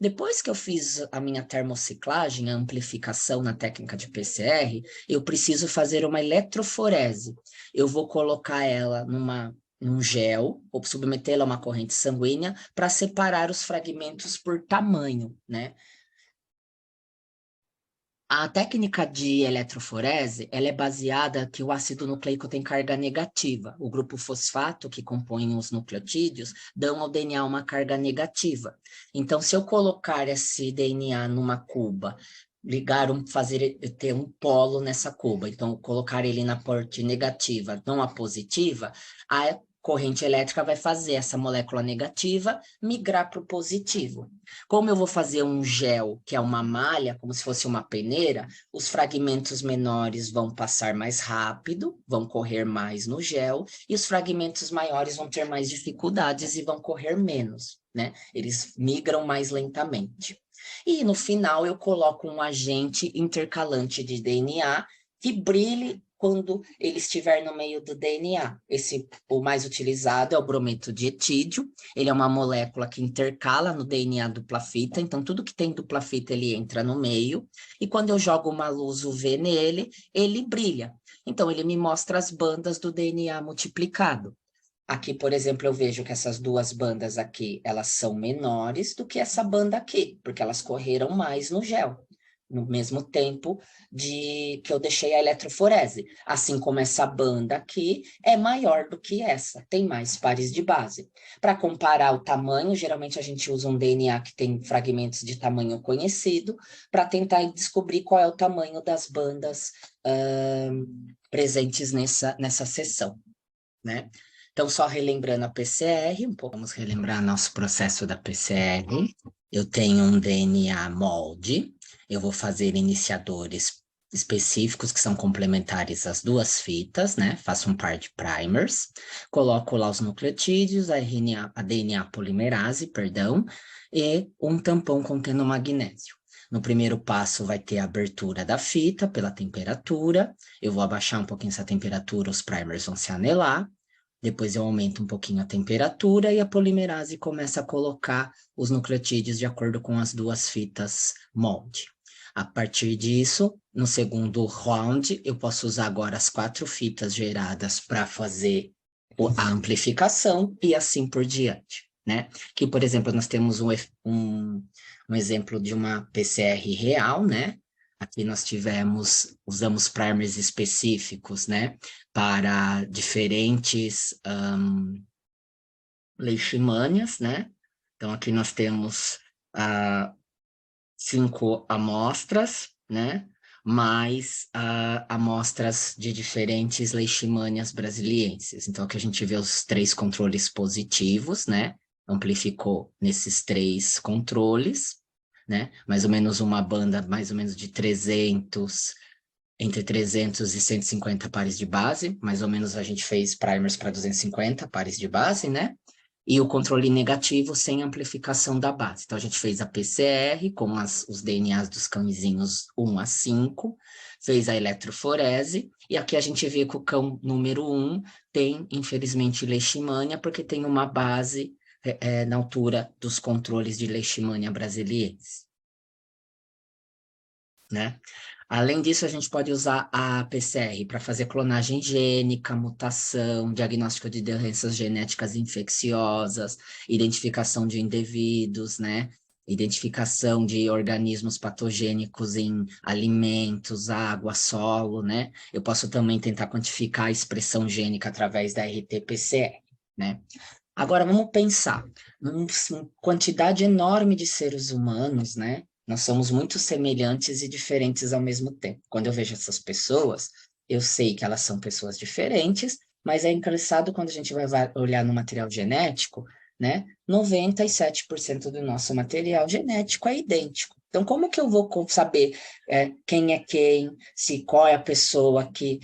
S1: depois que eu fiz a minha termociclagem, a amplificação na técnica de PCR, eu preciso fazer uma eletroforese. Eu vou colocar ela num gel, ou submetê-la a uma corrente sanguínea para separar os fragmentos por tamanho, né? A técnica de eletroforese, ela é baseada que o ácido nucleico tem carga negativa. O grupo fosfato, que compõe os nucleotídeos, dão ao DNA uma carga negativa. Então, se eu colocar esse DNA numa cuba, ter um polo nessa cuba, então colocar ele na parte negativa, não a positiva, a corrente elétrica vai fazer essa molécula negativa migrar para o positivo. Como eu vou fazer um gel, que é uma malha, como se fosse uma peneira, os fragmentos menores vão passar mais rápido, vão correr mais no gel, e os fragmentos maiores vão ter mais dificuldades e vão correr menos, né? Eles migram mais lentamente. E no final eu coloco um agente intercalante de DNA que brilhe quando ele estiver no meio do DNA. O mais utilizado é o brometo de etídio. Ele é uma molécula que intercala no DNA dupla fita, então tudo que tem dupla fita ele entra no meio, e quando eu jogo uma luz UV nele, ele brilha. Então ele me mostra as bandas do DNA multiplicado. Aqui, por exemplo, eu vejo que essas duas bandas aqui, elas são menores do que essa banda aqui, porque elas correram mais no gel, no mesmo tempo que eu deixei a eletroforese. Assim como essa banda aqui é maior do que essa, tem mais pares de base. Para comparar o tamanho, geralmente a gente usa um DNA que tem fragmentos de tamanho conhecido, para tentar descobrir qual é o tamanho das bandas presentes nessa seção, né? Então, só relembrando a PCR, vamos relembrar nosso processo da PCR. Eu tenho um DNA molde, eu vou fazer iniciadores específicos que são complementares às duas fitas, né? Faço um par de primers, coloco lá os nucleotídeos, a DNA polimerase, perdão, e um tampão contendo magnésio. No primeiro passo vai ter a abertura da fita pela temperatura, eu vou abaixar um pouquinho essa temperatura, os primers vão se anelar, depois eu aumento um pouquinho a temperatura e a polimerase começa a colocar os nucleotídeos de acordo com as duas fitas molde. A partir disso, no segundo round, eu posso usar agora as 4 fitas geradas para fazer a amplificação e assim por diante, né? Que, por exemplo, nós temos um exemplo de uma PCR real, né? Aqui nós usamos primers específicos, né? Para diferentes leishmanias, né? Então, aqui nós temos 5 amostras, né? mais amostras de diferentes leishmanias brasilienses. Então, aqui a gente vê os 3 controles positivos, né? Amplificou nesses 3 controles, né? Mais ou menos uma banda, mais ou menos de 300, entre 300 e 150 pares de base. Mais ou menos a gente fez primers para 250 pares de base, né? E o controle negativo sem amplificação da base. Então, a gente fez a PCR com os DNAs dos cãezinhos 1 a 5, fez a eletroforese, e aqui a gente vê que o cão número 1 tem, infelizmente, leishmania, porque tem uma base na altura dos controles de leishmania brasiliense, né? Além disso, a gente pode usar a PCR para fazer clonagem gênica, mutação, diagnóstico de doenças genéticas infecciosas, identificação de indivíduos, né? Identificação de organismos patogênicos em alimentos, água, solo, né? Eu posso também tentar quantificar a expressão gênica através da RT-PCR, né? Agora, vamos pensar, numa quantidade enorme de seres humanos, né? Nós somos muito semelhantes e diferentes ao mesmo tempo. Quando eu vejo essas pessoas, eu sei que elas são pessoas diferentes, mas é engraçado quando a gente vai olhar no material genético, né? 97% do nosso material genético é idêntico. Então, como que eu vou saber quem é quem, se qual é a pessoa que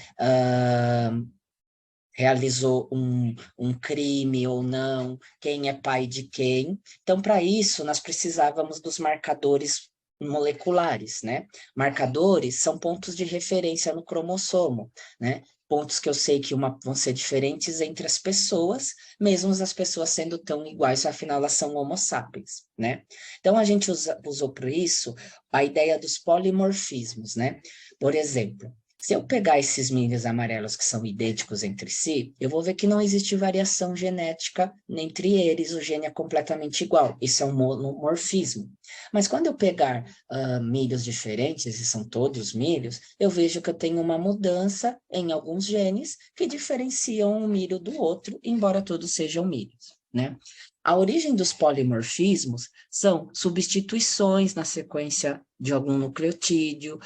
S1: realizou um crime ou não, quem é pai de quem? Então, para isso, nós precisávamos dos marcadores moleculares, né? Marcadores são pontos de referência no cromossomo, né? Pontos que eu sei que vão ser diferentes entre as pessoas, mesmo as pessoas sendo tão iguais, afinal elas são homo sapiens, né? Então a gente usou para isso a ideia dos polimorfismos, né? Por exemplo, se eu pegar esses milhos amarelos que são idênticos entre si, eu vou ver que não existe variação genética entre eles, o gene é completamente igual. Isso é um monomorfismo. Mas quando eu pegar milhos diferentes, e são todos milhos, eu vejo que eu tenho uma mudança em alguns genes que diferenciam um milho do outro, embora todos sejam milhos, né? A origem dos polimorfismos são substituições na sequência de algum nucleotídeo,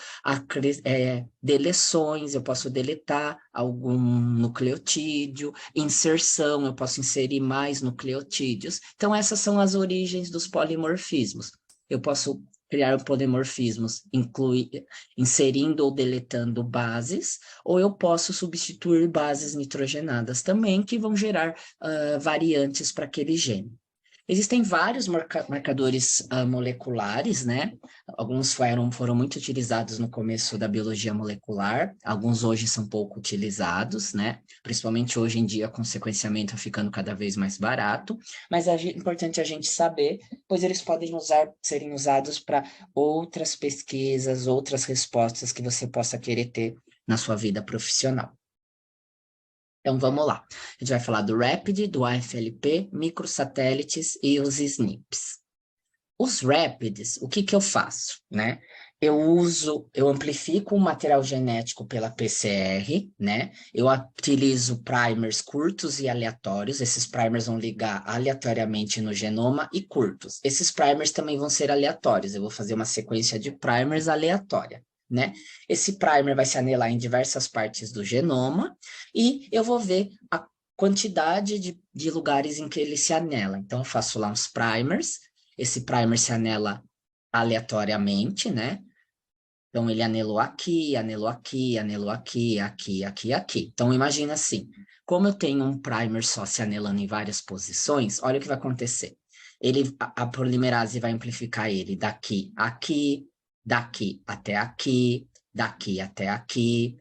S1: deleções, eu posso deletar algum nucleotídeo, inserção, eu posso inserir mais nucleotídeos. Então, essas são as origens dos polimorfismos. Eu posso criar polimorfismos inserindo ou deletando bases, ou eu posso substituir bases nitrogenadas também, que vão gerar variantes para aquele gene. Existem vários marcadores moleculares, né? Alguns foram muito utilizados no começo da biologia molecular, alguns hoje são pouco utilizados, né? Principalmente hoje em dia, com sequenciamento ficando cada vez mais barato, mas é importante a gente saber, pois eles podem serem usados para outras pesquisas, outras respostas que você possa querer ter na sua vida profissional. Então, vamos lá. A gente vai falar do RAPID, do AFLP, microsatélites e os SNPs. Os RAPIDs, o que eu faço, né? Eu amplifico o material genético pela PCR, né? Eu utilizo primers curtos e aleatórios. Esses primers vão ligar aleatoriamente no genoma e curtos. Esses primers também vão ser aleatórios. Eu vou fazer uma sequência de primers aleatória, né? Esse primer vai se anelar em diversas partes do genoma e eu vou ver a quantidade de lugares em que ele se anela. Então, eu faço lá uns primers, esse primer se anela aleatoriamente, né? Então, ele anelou aqui, anelou aqui, anelou aqui, aqui, aqui, aqui. Então, imagina assim, como eu tenho um primer só se anelando em várias posições, olha o que vai acontecer. A polimerase vai amplificar ele daqui a aqui, daqui até aqui, daqui até aqui,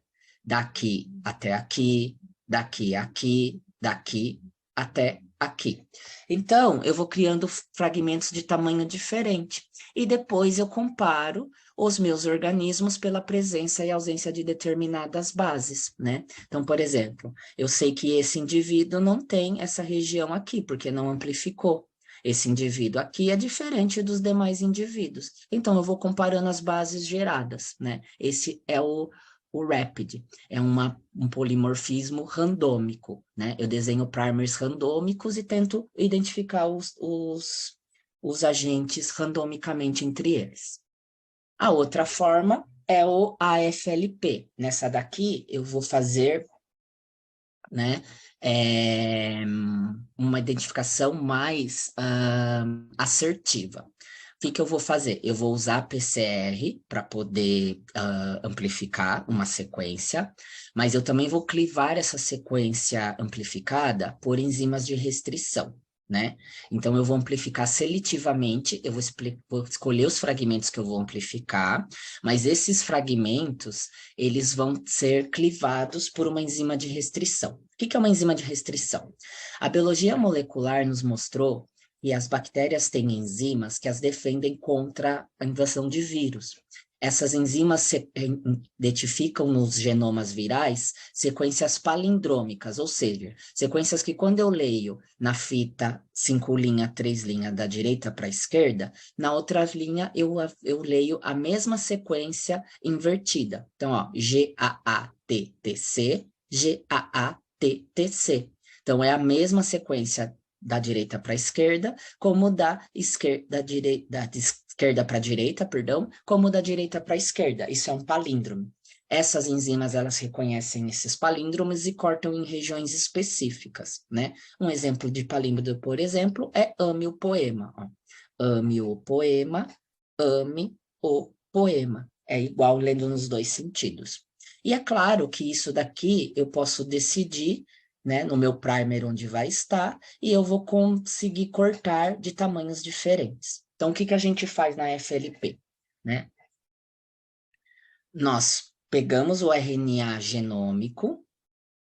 S1: daqui até aqui, daqui aqui, daqui até aqui. Então, eu vou criando fragmentos de tamanho diferente. E depois eu comparo os meus organismos pela presença e ausência de determinadas bases, né? Então, por exemplo, eu sei que esse indivíduo não tem essa região aqui, porque não amplificou. Esse indivíduo aqui é diferente dos demais indivíduos. Então, eu vou comparando as bases geradas, né? Esse é o RAPID, é um polimorfismo randômico, né? Eu desenho primers randômicos e tento identificar os agentes randomicamente entre eles. A outra forma é o AFLP. Nessa daqui, eu vou fazer, né, uma identificação mais assertiva. O que eu vou fazer? Eu vou usar a PCR para poder amplificar uma sequência, mas eu também vou clivar essa sequência amplificada por enzimas de restrição, né? Então, eu vou amplificar seletivamente, eu vou escolher os fragmentos que eu vou amplificar, mas esses fragmentos, eles vão ser clivados por uma enzima de restrição. O que é uma enzima de restrição? A biologia molecular nos mostrou e as bactérias têm enzimas que as defendem contra a invasão de vírus. Essas enzimas identificam nos genomas virais sequências palindrômicas, ou seja, sequências que quando eu leio na fita 5 linha, 3 linha da direita para a esquerda, na outra linha eu leio a mesma sequência invertida. Então, ó, GAATTC, GAATTC. Então, é a mesma sequência da direita para a esquerda, como da esquerda para a direita, perdão, como da direita para a esquerda. Isso é um palíndromo. Essas enzimas, elas reconhecem esses palíndromos e cortam em regiões específicas, né? Um exemplo de palíndromo, por exemplo, é ame o poema. Ó. Ame o poema, ame o poema. É igual lendo nos dois sentidos. E é claro que isso daqui eu posso decidir, né, no meu primer onde vai estar, e eu vou conseguir cortar de tamanhos diferentes. Então, o que a gente faz na FLP? Né? Nós pegamos o RNA genômico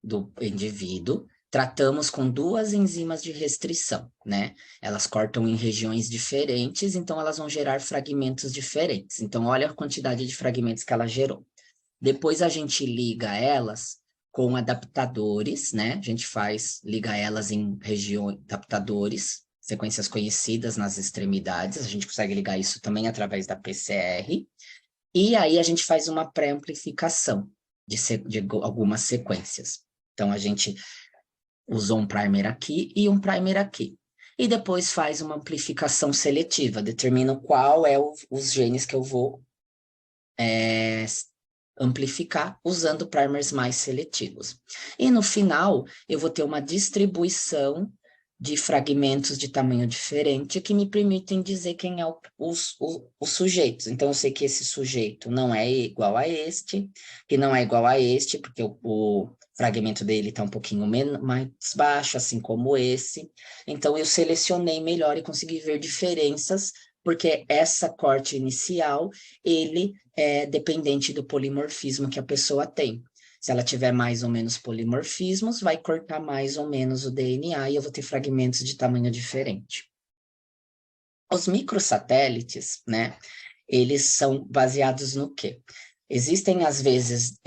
S1: do indivíduo, tratamos com 2 enzimas de restrição, né? Elas cortam em regiões diferentes, então elas vão gerar fragmentos diferentes. Então, olha a quantidade de fragmentos que ela gerou. Depois a gente liga elas com adaptadores, né? A gente liga elas em regiões, adaptadores, sequências conhecidas nas extremidades, a gente consegue ligar isso também através da PCR, e aí a gente faz uma pré-amplificação de algumas sequências. Então, a gente usou um primer aqui e um primer aqui. E depois faz uma amplificação seletiva, determina qual é os genes que eu vou amplificar usando primers mais seletivos. E no final, eu vou ter uma distribuição de fragmentos de tamanho diferente que me permitem dizer quem é os sujeitos. Então, eu sei que esse sujeito não é igual a este, que não é igual a este, porque o fragmento dele está um pouquinho mais baixo, assim como esse. Então, eu selecionei melhor e consegui ver diferenças, porque essa corte inicial, ele é dependente do polimorfismo que a pessoa tem. Se ela tiver mais ou menos polimorfismos, vai cortar mais ou menos o DNA e eu vou ter fragmentos de tamanho diferente. Os microsatélites, né, eles são baseados no quê? Existem, às vezes,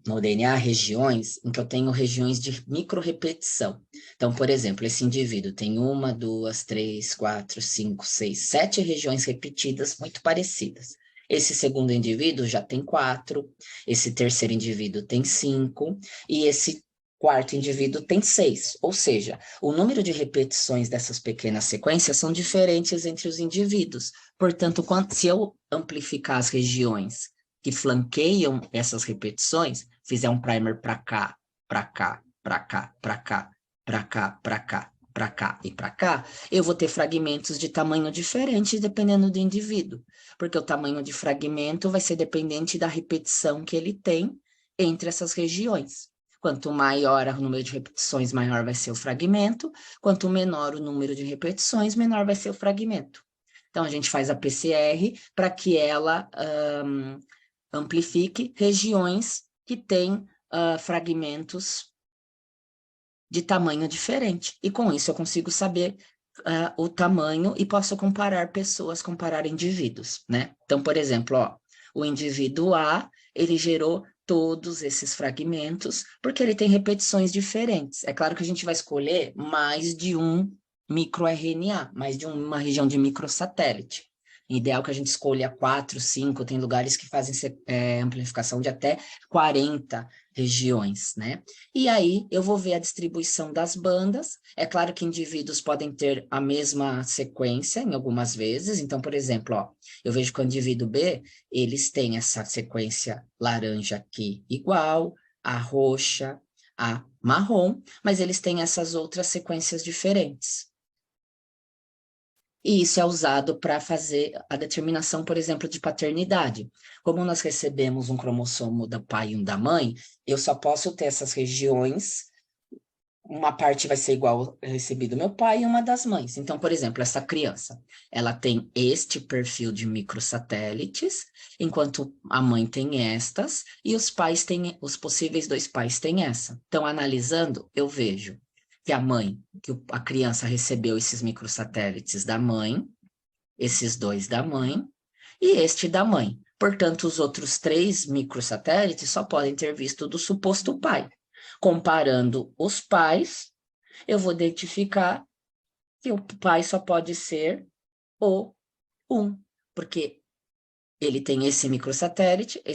S1: no DNA, regiões em que eu tenho regiões de microrepetição. Então, por exemplo, esse indivíduo tem 1, 2, 3, 4, 5, 6, 7 regiões repetidas muito parecidas. Esse segundo indivíduo já tem 4, esse terceiro indivíduo tem 5, e esse quarto indivíduo tem 6. Ou seja, o número de repetições dessas pequenas sequências são diferentes entre os indivíduos. Portanto, se eu amplificar as regiões que flanqueiam essas repetições, fizer um primer para cá, para cá, para cá, para cá, para cá, para cá, para cá e para cá, eu vou ter fragmentos de tamanho diferente dependendo do indivíduo, porque o tamanho de fragmento vai ser dependente da repetição que ele tem entre essas regiões. Quanto maior o número de repetições, maior vai ser o fragmento, quanto menor o número de repetições, menor vai ser o fragmento. Então, a gente faz a PCR para que ela amplifique regiões que têm fragmentos de tamanho diferente. E com isso eu consigo saber o tamanho e posso comparar pessoas, comparar indivíduos, né? Então, por exemplo, ó, o indivíduo A, ele gerou todos esses fragmentos porque ele tem repetições diferentes. É claro que a gente vai escolher mais de um microRNA, mais de uma região de microsatélite. Ideal que a gente escolha 4, 5, tem lugares que fazem amplificação de até 40 regiões, né? E aí eu vou ver a distribuição das bandas. É claro que indivíduos podem ter a mesma sequência em algumas vezes. Então, por exemplo, ó, eu vejo que o indivíduo B, eles têm essa sequência laranja aqui igual, a roxa, a marrom, mas eles têm essas outras sequências diferentes. E isso é usado para fazer a determinação, por exemplo, de paternidade. Como nós recebemos um cromossomo do pai e um da mãe, eu só posso ter essas regiões, uma parte vai ser igual recebido do meu pai e uma das mães. Então, por exemplo, essa criança, ela tem este perfil de microsatélites, enquanto a mãe tem estas, e os pais têm, os possíveis dois pais têm essa. Então, analisando, eu vejo que a mãe, que a criança recebeu esses microsatélites da mãe, esses dois da mãe e este da mãe. Portanto, os outros 3 microsatélites só podem ter visto do suposto pai. Comparando os pais, eu vou identificar que o pai só pode ser o 1, porque ele tem esse microsatélite e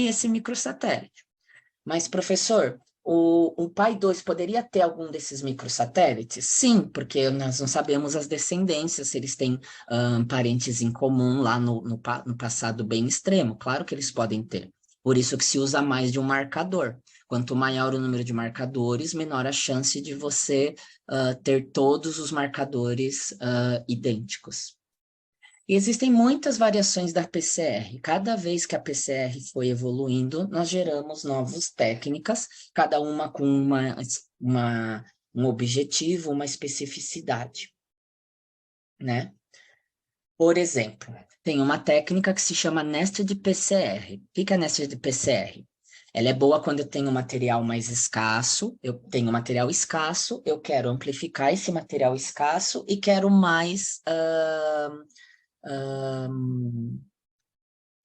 S1: esse microsatélite. Mas, professor, o pai 2 poderia ter algum desses microsatélites? Sim, porque nós não sabemos as descendências, se eles têm parentes em comum lá no passado bem extremo. Claro que eles podem ter. Por isso que se usa mais de um marcador. Quanto maior o número de marcadores, menor a chance de você ter todos os marcadores idênticos. E existem muitas variações da PCR. Cada vez que a PCR foi evoluindo, nós geramos novas técnicas, cada uma com um objetivo, uma especificidade, né? Por exemplo, tem uma técnica que se chama nested PCR. O que é nested PCR? Ela é boa quando eu tenho material mais escasso, eu tenho material escasso, eu quero amplificar esse material escasso e quero mais...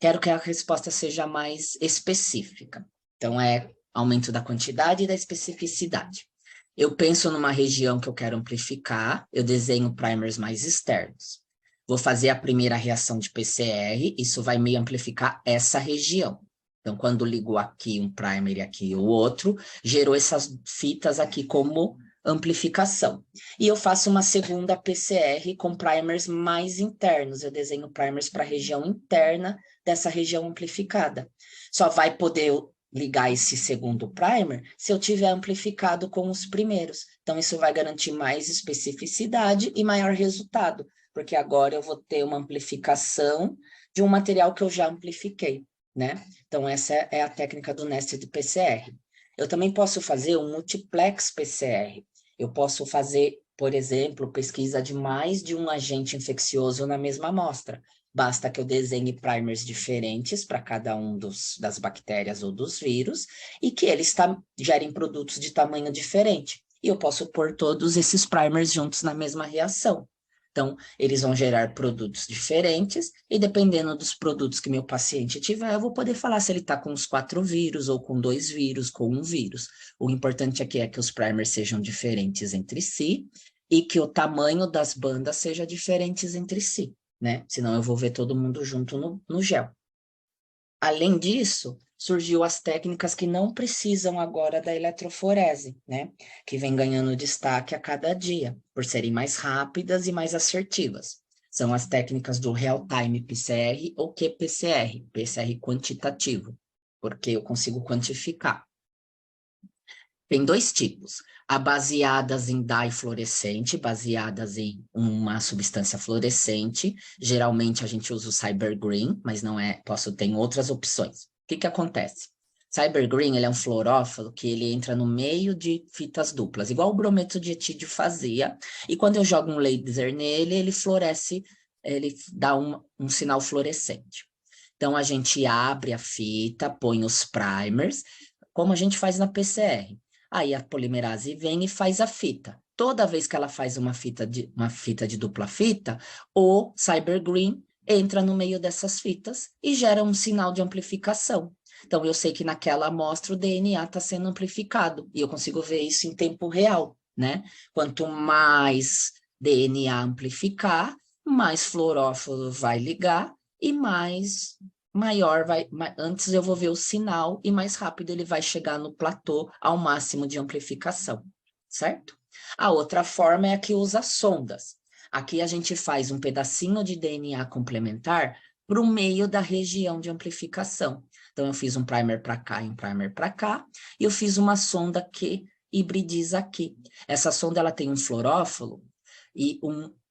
S1: quero que a resposta seja mais específica. Então, é aumento da quantidade e da especificidade. Eu penso numa região que eu quero amplificar, eu desenho primers mais externos. Vou fazer a primeira reação de PCR, isso vai me amplificar essa região. Então, quando ligo aqui um primer e aqui o outro, gerou essas fitas aqui como amplificação. E eu faço uma segunda PCR com primers mais internos. Eu desenho primers para a região interna dessa região amplificada. Só vai poder ligar esse segundo primer se eu tiver amplificado com os primeiros. Então, isso vai garantir mais especificidade e maior resultado, porque agora eu vou ter uma amplificação de um material que eu já amplifiquei, né? Então, essa é a técnica do nested PCR. Eu também posso fazer um multiplex PCR. Eu posso fazer, por exemplo, pesquisa de mais de um agente infeccioso na mesma amostra. Basta que eu desenhe primers diferentes para cada um das bactérias ou dos vírus e que eles gerem produtos de tamanho diferente. E eu posso pôr todos esses primers juntos na mesma reação. Então, eles vão gerar produtos diferentes e dependendo dos produtos que meu paciente tiver, eu vou poder falar se ele está com os 4 vírus ou com 2 vírus, com um vírus. O importante aqui é que os primers sejam diferentes entre si e que o tamanho das bandas seja diferentes entre si, né? Senão eu vou ver todo mundo junto no gel. Além disso, surgiu as técnicas que não precisam agora da eletroforese, né? Que vem ganhando destaque a cada dia, por serem mais rápidas e mais assertivas. São as técnicas do Real-Time PCR ou qPCR, PCR quantitativo, porque eu consigo quantificar. Tem 2 tipos, a baseadas em dye fluorescente, baseadas em uma substância fluorescente, geralmente a gente usa o Cyber Green, mas não é, tem outras opções. O que acontece? Cyber Green, ele é um fluorófilo que ele entra no meio de fitas duplas, igual o brometo de etídio fazia, e quando eu jogo um laser nele, ele fluoresce, ele dá um sinal fluorescente. Então, a gente abre a fita, põe os primers, como a gente faz na PCR. Aí a polimerase vem e faz a fita. Toda vez que ela faz uma fita de dupla fita, o CyberGreen entra no meio dessas fitas e gera um sinal de amplificação. Então, eu sei que naquela amostra o DNA está sendo amplificado e eu consigo ver isso em tempo real, né? Quanto mais DNA amplificar, mais fluorófilo vai ligar e mais maior vai... Antes eu vou ver o sinal e mais rápido ele vai chegar no platô ao máximo de amplificação, certo? A outra forma é a que usa sondas. Aqui a gente faz um pedacinho de DNA complementar para o meio da região de amplificação. Então, eu fiz um primer para cá e um primer para cá, e eu fiz uma sonda que hibridiza aqui. Essa sonda ela tem um fluorófilo e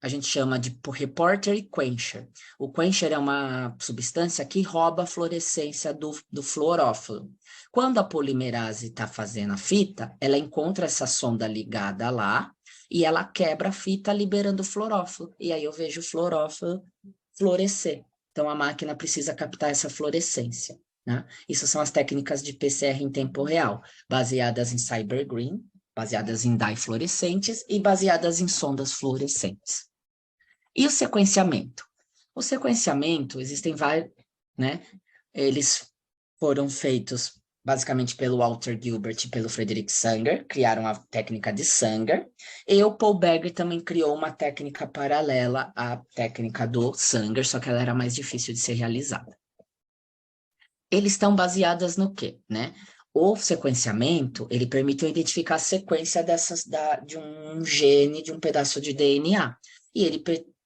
S1: a gente chama de reporter e quencher. O quencher é uma substância que rouba a fluorescência do fluorófilo. Quando a polimerase está fazendo a fita, ela encontra essa sonda ligada lá e ela quebra a fita liberando o fluorófilo. E aí eu vejo o fluorófilo fluorescer. Então a máquina precisa captar essa fluorescência, né? Isso são as técnicas de PCR em tempo real, baseadas em cybergreen, baseadas em dye fluorescentes e baseadas em sondas fluorescentes. E o sequenciamento? O sequenciamento, existem vários, né? Eles foram feitos basicamente pelo Walter Gilbert e pelo Frederick Sanger, criaram a técnica de Sanger, e o Paul Berger também criou uma técnica paralela à técnica do Sanger, só que ela era mais difícil de ser realizada. Eles estão baseadas no quê, né? O sequenciamento, ele permite identificar a sequência de um gene, de um pedaço de DNA. E ele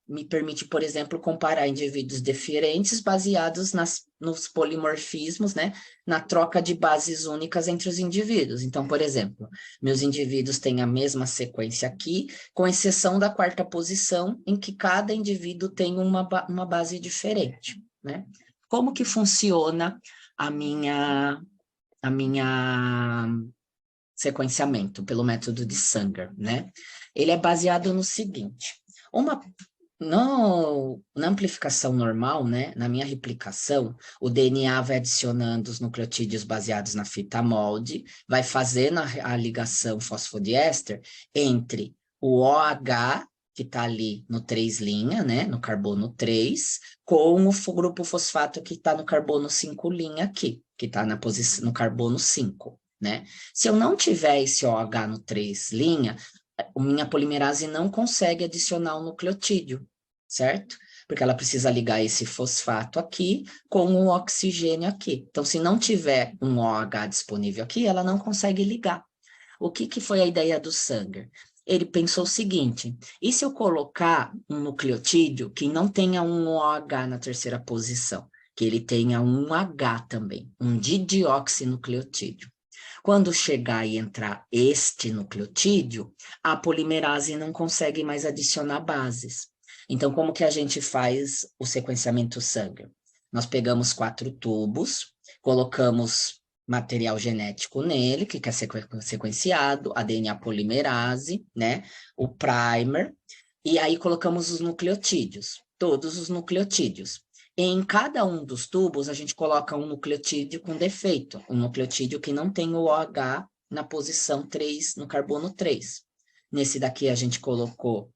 S1: me permite, por exemplo, comparar indivíduos diferentes baseados nos polimorfismos, né? Na troca de bases únicas entre os indivíduos. Então, por exemplo, meus indivíduos têm a mesma sequência aqui, com exceção da quarta posição, em que cada indivíduo tem uma base diferente, né? Como que funciona a minha sequenciamento pelo método de Sanger, né? Ele é baseado no seguinte: na amplificação normal, né, na minha replicação, o DNA vai adicionando os nucleotídeos baseados na fita molde, vai fazendo a ligação fosfodiéster entre o OH, que está ali no 3' né, no carbono 3, com o grupo fosfato que está no carbono 5' aqui, que está no carbono 5, né? Se eu não tiver esse OH no 3', a minha polimerase não consegue adicionar o nucleotídeo, certo? Porque ela precisa ligar esse fosfato aqui com o oxigênio aqui. Então, se não tiver um OH disponível aqui, ela não consegue ligar. O que foi a ideia do Sanger? Ele pensou o seguinte: e se eu colocar um nucleotídeo que não tenha um OH na terceira posição, que ele tenha um H também, um didioxinucleotídeo? Quando chegar e entrar este nucleotídeo, a polimerase não consegue mais adicionar bases. Então, como que a gente faz o sequenciamento Sanger? Nós pegamos 4 tubos, colocamos material genético nele, que quer ser sequenciado, a DNA polimerase, né? O primer, e aí colocamos os nucleotídeos, todos os nucleotídeos. Em cada um dos tubos, a gente coloca um nucleotídeo com defeito, um nucleotídeo que não tem o OH na posição 3, no carbono 3. Nesse daqui, a gente colocou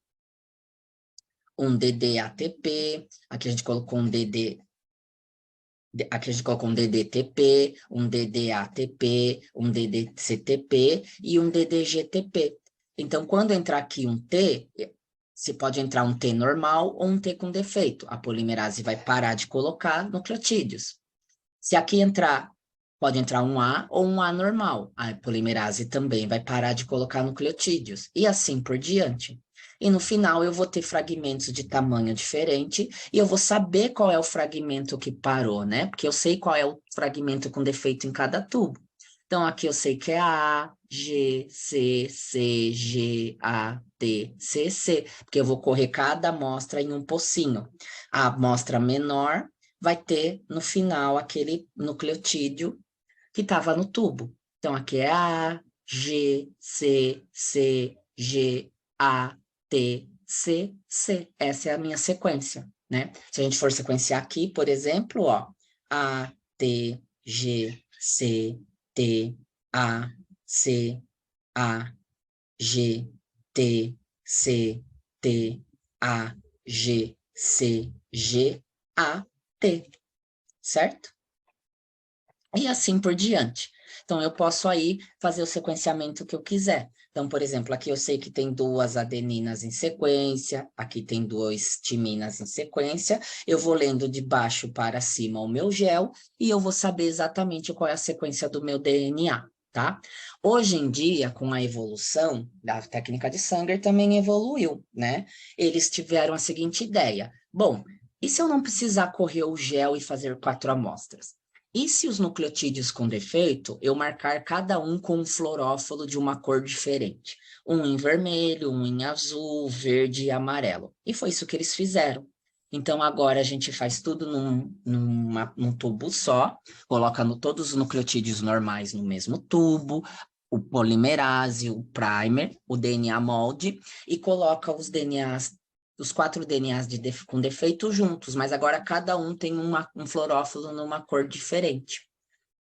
S1: um DDATP, aqui a gente colocou um DDTP, um DDATP, um DDCTP e um DDGTP. Então, quando entrar aqui um T, se pode entrar um T normal ou um T com defeito. A polimerase vai parar de colocar nucleotídeos. Se aqui entrar, pode entrar um A ou um A normal. A polimerase também vai parar de colocar nucleotídeos. E assim por diante. E no final eu vou ter fragmentos de tamanho diferente e eu vou saber qual é o fragmento que parou, né? Porque eu sei qual é o fragmento com defeito em cada tubo. Então, aqui eu sei que é A, G, C, C, G, A, T, C, C, porque eu vou correr cada amostra em um pocinho. A amostra menor vai ter no final aquele nucleotídeo que estava no tubo. Então, aqui é A, G, C, C, G, A, T, C, C. Essa é a minha sequência, né? Se a gente for sequenciar aqui, por exemplo, ó, A, T, G, C, T, A, C, A, G, T, C, T, A, G, C, G, A, T, certo? E assim por diante. Então, eu posso aí fazer o sequenciamento que eu quiser. Então, por exemplo, aqui eu sei que tem 2 adeninas em sequência, aqui tem 2 timinas em sequência, eu vou lendo de baixo para cima o meu gel e eu vou saber exatamente qual é a sequência do meu DNA, tá? Hoje em dia, com a evolução da técnica de Sanger, também evoluiu, né? Eles tiveram a seguinte ideia: bom, e se eu não precisar correr o gel e fazer 4 amostras? E se os nucleotídeos com defeito, eu marcar cada um com um fluorófilo de uma cor diferente? Um em vermelho, um em azul, verde e amarelo. E foi isso que eles fizeram. Então, agora a gente faz tudo num tubo só, coloca todos os nucleotídeos normais no mesmo tubo, o polimerase, o primer, o DNA molde, e coloca os DNAs, os 4 DNAs com defeito juntos, mas agora cada um tem um fluorófilo numa cor diferente.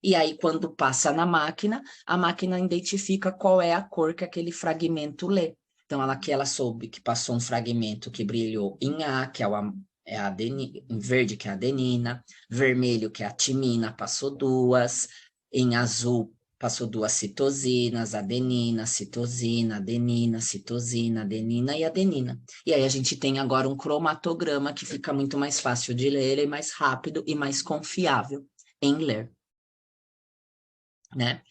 S1: E aí, quando passa na máquina, a máquina identifica qual é a cor que aquele fragmento lê. Então, ela soube que passou um fragmento que brilhou em A, que é a adenina, em verde, que é a adenina, vermelho, que é a timina, passou 2, em azul, passou 2 citosinas, adenina, citosina, adenina, citosina, adenina e adenina. E aí a gente tem agora um cromatograma que fica muito mais fácil de ler, e mais rápido e mais confiável em ler, né?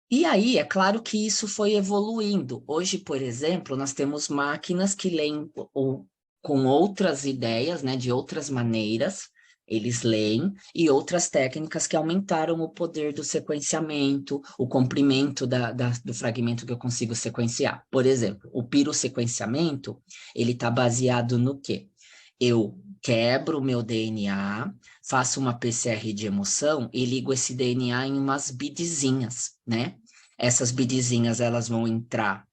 S1: E aí, é claro que isso foi evoluindo. Hoje, por exemplo, nós temos máquinas que leem com outras ideias, né, de outras maneiras, eles leem, e outras técnicas que aumentaram o poder do sequenciamento, o comprimento do fragmento que eu consigo sequenciar. Por exemplo, o pirossequenciamento, ele está baseado no quê? Eu quebro o meu DNA, faço uma PCR de emoção e ligo esse DNA em umas bidzinhas, né? Essas bidzinhas, elas vão entrar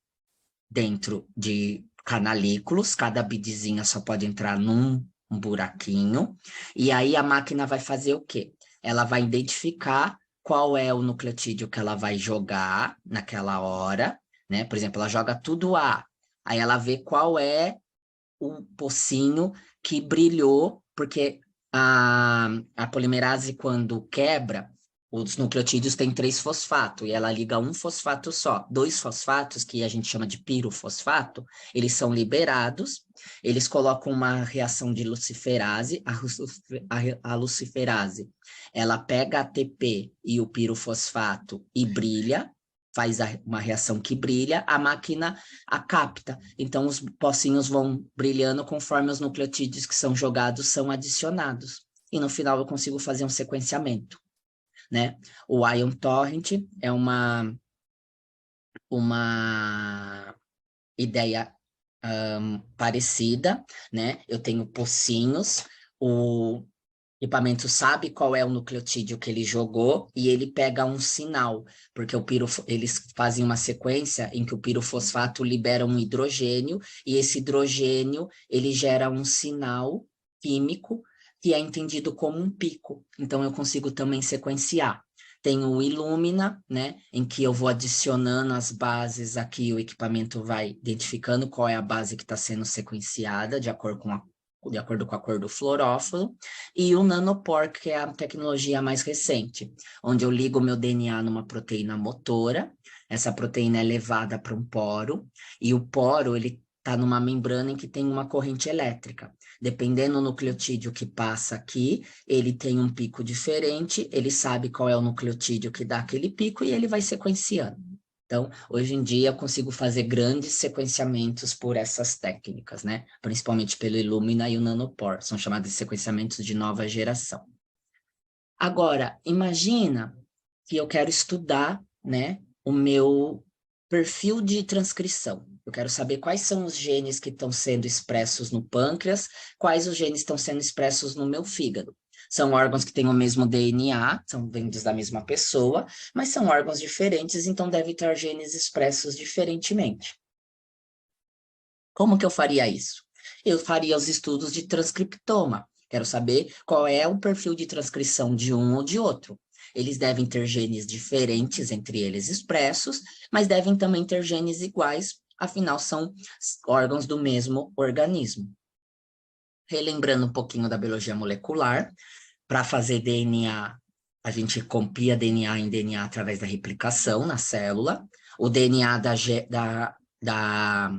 S1: dentro de canalículos, cada bidzinha só pode entrar num buraquinho, e aí a máquina vai fazer o quê? Ela vai identificar qual é o nucleotídeo que ela vai jogar naquela hora, né? Por exemplo, ela joga tudo A, aí ela vê qual é o pocinho que brilhou, porque a polimerase, quando quebra, os nucleotídeos têm 3 fosfatos, e ela liga um fosfato só. 2 fosfatos, que a gente chama de pirofosfato, eles são liberados, eles colocam uma reação de luciferase, a luciferase, ela pega a ATP e o pirofosfato e brilha, faz uma reação que brilha, a máquina a capta. Então, os pocinhos vão brilhando conforme os nucleotídeos que são jogados são adicionados. E no final eu consigo fazer um sequenciamento, né? O Ion Torrent é uma ideia parecida, né? Eu tenho pocinhos, o equipamento sabe qual é o nucleotídeo que ele jogou e ele pega um sinal, porque eles fazem uma sequência em que o pirofosfato libera um hidrogênio e esse hidrogênio ele gera um sinal químico que é entendido como um pico. Então eu consigo também sequenciar. Tem o Illumina, né, em que eu vou adicionando as bases aqui, o equipamento vai identificando qual é a base que está sendo sequenciada de acordo com a cor do fluorófilo, e o nanopore, que é a tecnologia mais recente, onde eu ligo o meu DNA numa proteína motora, essa proteína é levada para um poro, e o poro, ele está numa membrana em que tem uma corrente elétrica. Dependendo do nucleotídeo que passa aqui, ele tem um pico diferente, ele sabe qual é o nucleotídeo que dá aquele pico e ele vai sequenciando. Então, hoje em dia, eu consigo fazer grandes sequenciamentos por essas técnicas, né? Principalmente pelo Illumina e o Nanopore, são chamados de sequenciamentos de nova geração. Agora, imagina que eu quero estudar, né, o meu perfil de transcrição. Eu quero saber quais são os genes que estão sendo expressos no pâncreas, quais os genes estão sendo expressos no meu fígado. São órgãos que têm o mesmo DNA, são vindos da mesma pessoa, mas são órgãos diferentes, então devem ter genes expressos diferentemente. Como que eu faria isso? Eu faria os estudos de transcriptoma. Quero saber qual é o perfil de transcrição de um ou de outro. Eles devem ter genes diferentes entre eles expressos, mas devem também ter genes iguais, afinal são órgãos do mesmo organismo. Relembrando um pouquinho da biologia molecular, para fazer DNA a gente copia DNA em DNA através da replicação na célula, o DNA da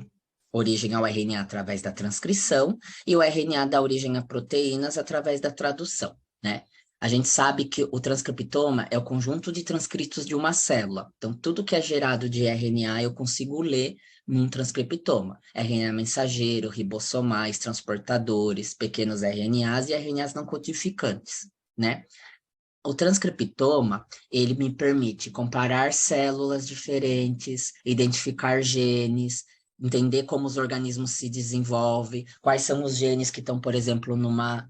S1: origem ao RNA através da transcrição, e o RNA dá origem a proteínas através da tradução, né? A gente sabe que o transcriptoma é o conjunto de transcritos de uma célula. Então, tudo que é gerado de RNA eu consigo ler num transcriptoma. RNA mensageiro, ribossomais, transportadores, pequenos RNAs e RNAs não codificantes, né? O transcriptoma, ele me permite comparar células diferentes, identificar genes, entender como os organismos se desenvolvem, quais são os genes que estão, por exemplo, numa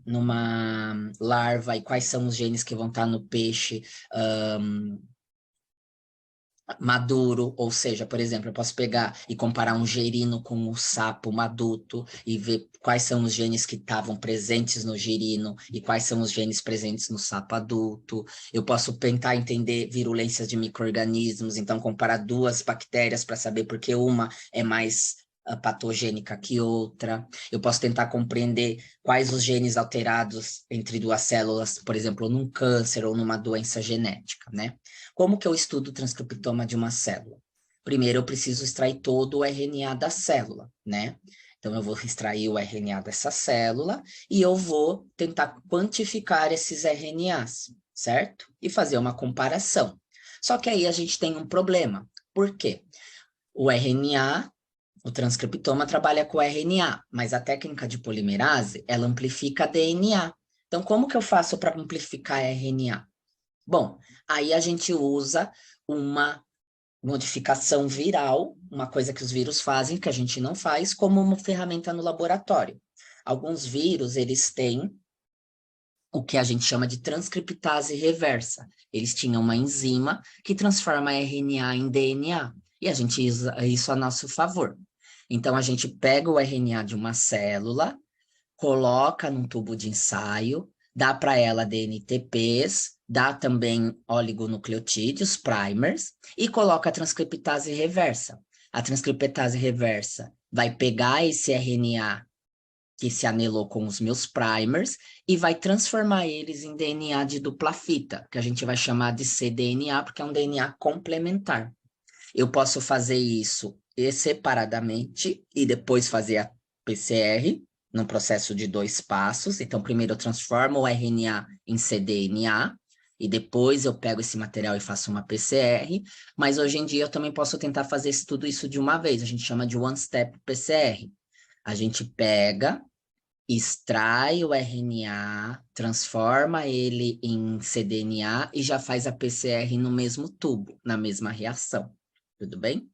S1: larva e quais são os genes que vão estar no peixe, maduro, ou seja, por exemplo, eu posso pegar e comparar um girino com o sapo maduro e ver quais são os genes que estavam presentes no girino e quais são os genes presentes no sapo adulto. Eu posso tentar entender virulências de micro-organismos, então comparar duas bactérias para saber por que uma é mais patogênica que outra. Eu posso tentar compreender quais os genes alterados entre duas células, por exemplo, num câncer ou numa doença genética, né? Como que eu estudo o transcriptoma de uma célula? Primeiro, eu preciso extrair todo o RNA da célula, né? Então, eu vou extrair o RNA dessa célula e eu vou tentar quantificar esses RNAs, certo? E fazer uma comparação. Só que aí a gente tem um problema. Por quê? O RNA, o transcriptoma trabalha com RNA, mas a técnica de polimerase, ela amplifica DNA. Então, como que eu faço para amplificar RNA? Bom, aí a gente usa uma modificação viral, uma coisa que os vírus fazem, que a gente não faz, como uma ferramenta no laboratório. Alguns vírus, eles têm o que a gente chama de transcriptase reversa. Eles tinham uma enzima que transforma RNA em DNA, e a gente usa isso a nosso favor. Então, a gente pega o RNA de uma célula, coloca num tubo de ensaio, dá para ela DNTPs, dá também oligonucleotídeos, primers, e coloca a transcriptase reversa. A transcriptase reversa vai pegar esse RNA que se anelou com os meus primers e vai transformar eles em DNA de dupla fita, que a gente vai chamar de cDNA, porque é um DNA complementar. Eu posso fazer isso separadamente e depois fazer a PCR, num processo de 2 passos. Então, primeiro eu transformo o RNA em cDNA, e depois eu pego esse material e faço uma PCR, mas hoje em dia eu também posso tentar fazer tudo isso de uma vez, a gente chama de one-step PCR. A gente pega, extrai o RNA, transforma ele em cDNA e já faz a PCR no mesmo tubo, na mesma reação. Tudo bem?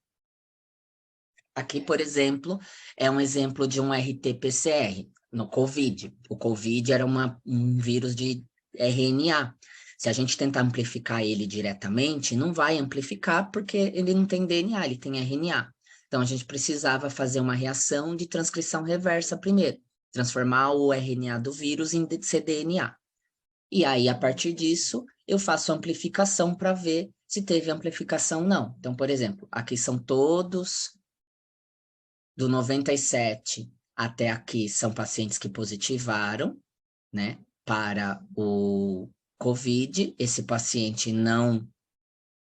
S1: Aqui, por exemplo, é um exemplo de um RT-PCR no COVID. O COVID era um vírus de RNA. Se a gente tentar amplificar ele diretamente, não vai amplificar porque ele não tem DNA, ele tem RNA. Então, a gente precisava fazer uma reação de transcrição reversa primeiro, transformar o RNA do vírus em cDNA. E aí, a partir disso, eu faço amplificação para ver se teve amplificação ou não. Então, por exemplo, aqui são todos do 97 até aqui são pacientes que positivaram, né, para o COVID. Esse paciente não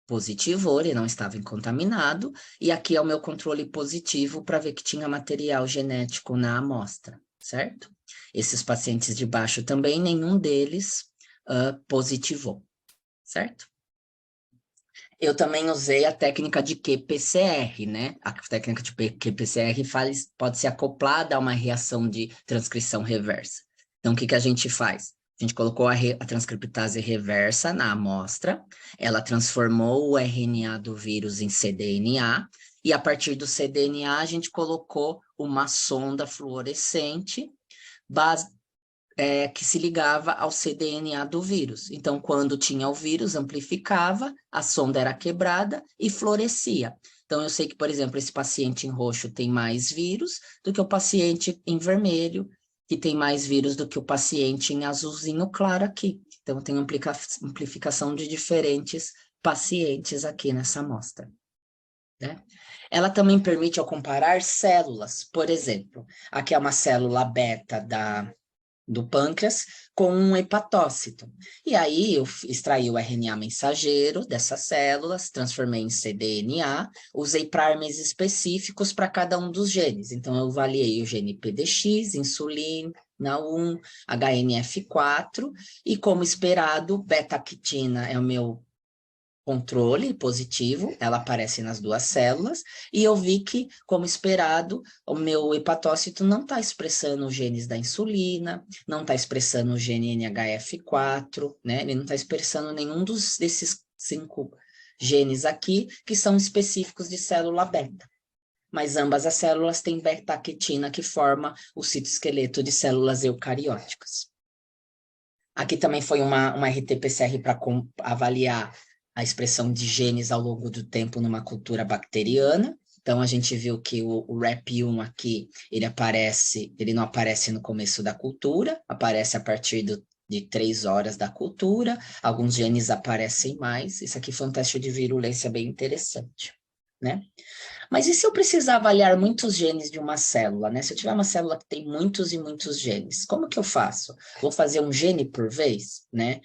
S1: positivou, ele não estava contaminado, e aqui é o meu controle positivo para ver que tinha material genético na amostra, certo? Esses pacientes de baixo também, nenhum deles positivou, certo? Eu também usei a técnica de qPCR, né? A técnica de qPCR pode ser acoplada a uma reação de transcrição reversa. Então, o que a gente faz? A gente colocou a transcriptase reversa na amostra, ela transformou o RNA do vírus em cDNA, e a partir do cDNA a gente colocou uma sonda fluorescente que se ligava ao cDNA do vírus. Então, quando tinha o vírus, amplificava, a sonda era quebrada e florescia. Então, eu sei que, por exemplo, esse paciente em roxo tem mais vírus do que o paciente em vermelho, que tem mais vírus do que o paciente em azulzinho claro aqui. Então, tem amplificação de diferentes pacientes aqui nessa amostra, né? Ela também permite eu comparar células. Por exemplo, aqui é uma célula beta do pâncreas com um hepatócito. E aí eu extraí o RNA mensageiro dessas células, transformei em cDNA, usei primers específicos para cada um dos genes. Então eu avaliei o gene PDX, insulina, NA1, HNF4, e como esperado, beta-quitina é o meu controle positivo, ela aparece nas duas células, e eu vi que, como esperado, o meu hepatócito não está expressando os genes da insulina, não está expressando o gene NHF4, né? Ele não está expressando nenhum desses 5 genes aqui, que são específicos de célula beta. Mas ambas as células têm beta-quitina, que forma o citoesqueleto de células eucarióticas. Aqui também foi uma RT-PCR para avaliar a expressão de genes ao longo do tempo numa cultura bacteriana. Então, a gente viu que o RAP1 aqui, ele não aparece no começo da cultura, aparece a partir de 3 horas da cultura, alguns genes aparecem mais. Isso aqui foi um teste de virulência bem interessante, né? Mas e se eu precisar avaliar muitos genes de uma célula, né? Se eu tiver uma célula que tem muitos e muitos genes, como que eu faço? Vou fazer um gene por vez, né?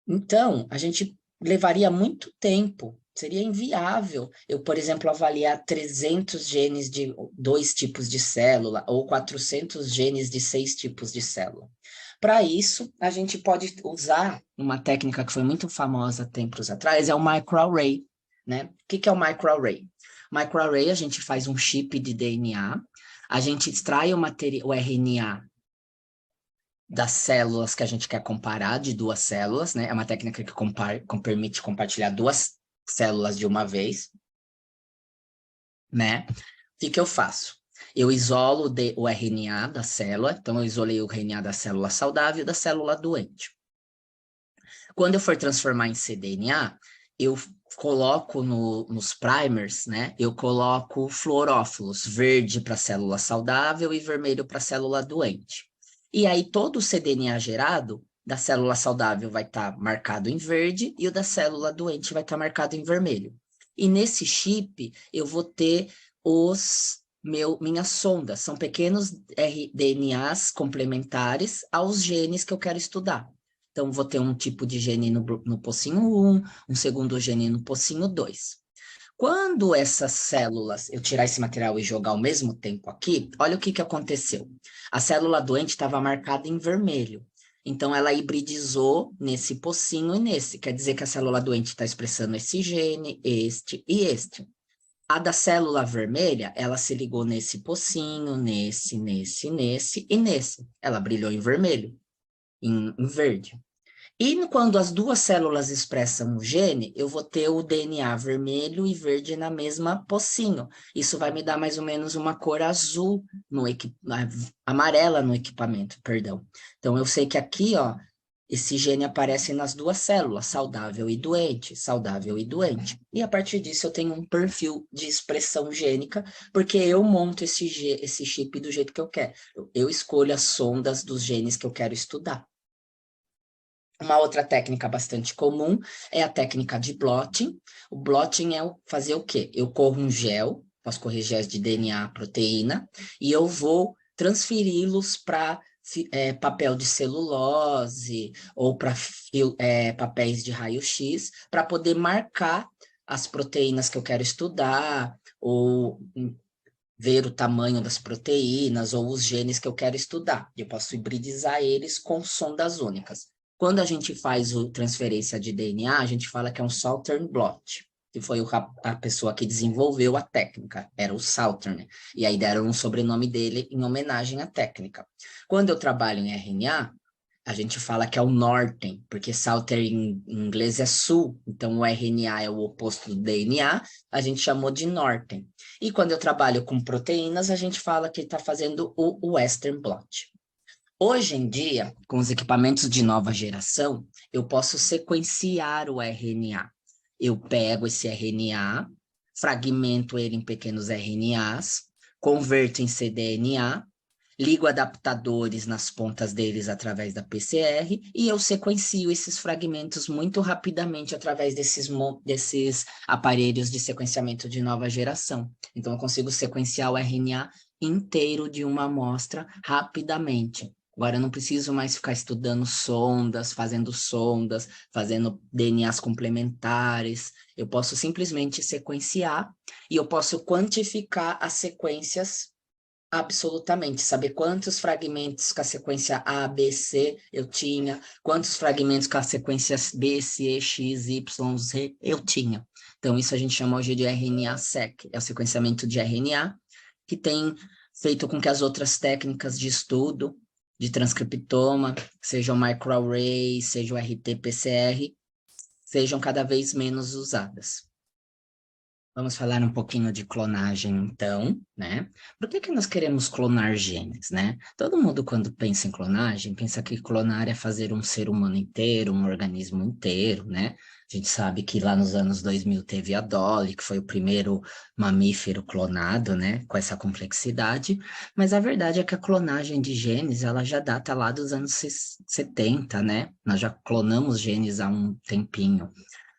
S1: Então, a gente levaria muito tempo, seria inviável eu, por exemplo, avaliar 300 genes de 2 tipos de célula ou 400 genes de 6 tipos de célula. Para isso, a gente pode usar uma técnica que foi muito famosa tempos atrás, é o microarray, né? O que é o microarray? Microarray, a gente faz um chip de DNA, a gente extrai o RNA das células que a gente quer comparar, de 2 células, né? É uma técnica que permite compartilhar 2 células de uma vez, né? O que eu faço? Eu isolo o RNA da célula, então eu isolei o RNA da célula saudável e da célula doente. Quando eu for transformar em cDNA, eu coloco nos primers, né? Eu coloco fluorófilos, verde para a célula saudável e vermelho para a célula doente. E aí todo o cDNA gerado da célula saudável vai estar marcado em verde e o da célula doente vai estar marcado em vermelho. E nesse chip eu vou ter minhas sondas, são pequenos RNAs complementares aos genes que eu quero estudar. Então, vou ter um tipo de gene no pocinho 1, um segundo gene no pocinho 2. Quando essas células, eu tirar esse material e jogar ao mesmo tempo aqui, olha o que aconteceu. A célula doente estava marcada em vermelho. Então, ela hibridizou nesse pocinho e nesse. Quer dizer que a célula doente está expressando esse gene, este e este. A da célula vermelha, ela se ligou nesse pocinho, nesse e nesse. Ela brilhou em vermelho, em verde. E quando as 2 células expressam o gene, eu vou ter o DNA vermelho e verde na mesma pocinho. Isso vai me dar mais ou menos uma cor azul, amarela no equipamento, perdão. Então, eu sei que aqui, ó, esse gene aparece nas 2 células, saudável e doente, saudável e doente. E a partir disso eu tenho um perfil de expressão gênica, porque eu monto esse chip do jeito que eu quero. Eu escolho as sondas dos genes que eu quero estudar. Uma outra técnica bastante comum é a técnica de blotting. O blotting é fazer o quê? Eu corro um gel, posso correr géis de DNA, proteína, e eu vou transferi-los para papel de celulose ou para papéis de raio-x para poder marcar as proteínas que eu quero estudar ou ver o tamanho das proteínas ou os genes que eu quero estudar. Eu posso hibridizar eles com sondas únicas. Quando a gente faz a transferência de DNA, a gente fala que é um Southern blot, que foi a pessoa que desenvolveu a técnica, era o Southern, e aí deram um sobrenome dele em homenagem à técnica. Quando eu trabalho em RNA, a gente fala que é o Norten, porque Southern em inglês é sul, então o RNA é o oposto do DNA, a gente chamou de Norten. E quando eu trabalho com proteínas, a gente fala que está fazendo o Western blot. Hoje em dia, com os equipamentos de nova geração, eu posso sequenciar o RNA. Eu pego esse RNA, fragmento ele em pequenos RNAs, converto em cDNA, ligo adaptadores nas pontas deles através da PCR e eu sequencio esses fragmentos muito rapidamente através desses aparelhos de sequenciamento de nova geração. Então, eu consigo sequenciar o RNA inteiro de uma amostra rapidamente. Agora, eu não preciso mais ficar estudando sondas, fazendo DNAs complementares. Eu posso simplesmente sequenciar e eu posso quantificar as sequências absolutamente. Saber quantos fragmentos com a sequência A, B, C eu tinha, quantos fragmentos com a sequência B, C, X, Y, Z eu tinha. Então, isso a gente chama hoje de RNA-seq, é o sequenciamento de RNA, que tem feito com que as outras técnicas de estudo de transcriptoma, seja o microarray, seja o RT-PCR, sejam cada vez menos usadas. Vamos falar um pouquinho de clonagem, então, né? Por que nós queremos clonar genes, né? Todo mundo, quando pensa em clonagem, pensa que clonar é fazer um ser humano inteiro, um organismo inteiro, né? A gente sabe que lá nos anos 2000 teve a Dolly, que foi o primeiro mamífero clonado, né? Com essa complexidade, mas a verdade é que a clonagem de genes, ela já data lá dos anos 70, né? Nós já clonamos genes há um tempinho,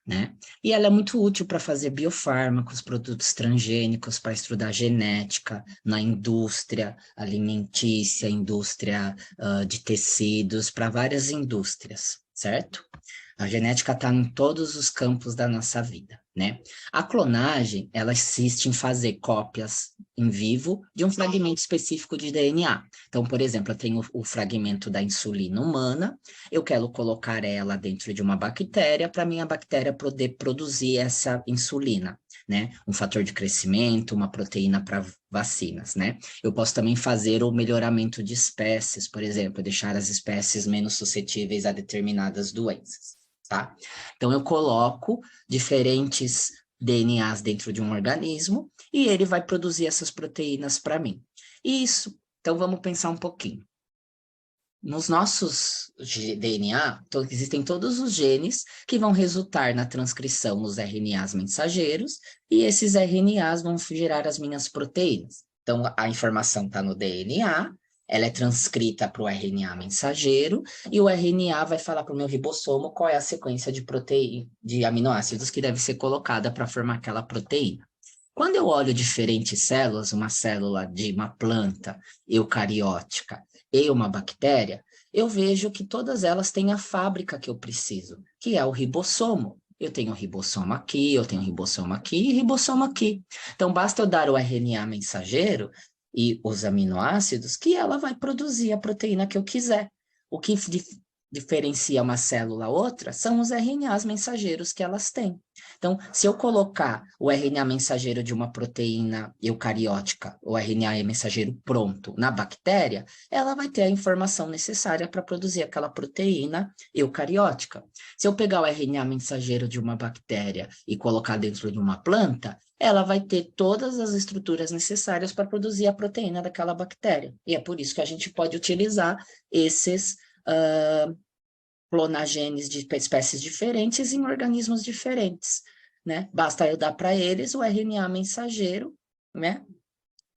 S1: né? E ela é muito útil para fazer biofármacos, produtos transgênicos, para estudar genética na indústria alimentícia, indústria de tecidos, para várias indústrias, certo? A genética está em todos os campos da nossa vida, né? A clonagem, ela consiste em fazer cópias em vivo de um fragmento específico de DNA. Então, por exemplo, eu tenho o fragmento da insulina humana, eu quero colocar ela dentro de uma bactéria para minha bactéria poder produzir essa insulina, né? Um fator de crescimento, uma proteína para vacinas, né? Eu posso também fazer o melhoramento de espécies, por exemplo, deixar as espécies menos suscetíveis a determinadas doenças, tá? Então, eu coloco diferentes DNAs dentro de um organismo e ele vai produzir essas proteínas para mim. Isso. Então, vamos pensar um pouquinho. Nos nossos DNA, existem todos os genes que vão resultar na transcrição nos RNAs mensageiros, e esses RNAs vão gerar as minhas proteínas. Então, a informação está no DNA, ela é transcrita para o RNA mensageiro, e o RNA vai falar para o meu ribossomo qual é a sequência de proteína, de aminoácidos que deve ser colocada para formar aquela proteína. Quando eu olho diferentes células, uma célula de uma planta eucariótica e uma bactéria, eu vejo que todas elas têm a fábrica que eu preciso, que é o ribossomo. Eu tenho ribossomo aqui, eu tenho ribossomo aqui e ribossomo aqui. Então, basta eu dar o RNA mensageiro e os aminoácidos que ela vai produzir a proteína que eu quiser. O que diferencia uma célula a outra são os RNAs mensageiros que elas têm. Então, se eu colocar o RNA mensageiro de uma proteína eucariótica, o RNA mensageiro pronto, na bactéria, ela vai ter a informação necessária para produzir aquela proteína eucariótica. Se eu pegar o RNA mensageiro de uma bactéria e colocar dentro de uma planta, ela vai ter todas as estruturas necessárias para produzir a proteína daquela bactéria. E é por isso que a gente pode utilizar esses clonar genes de espécies diferentes em organismos diferentes, né? Basta eu dar para eles o RNA mensageiro, né?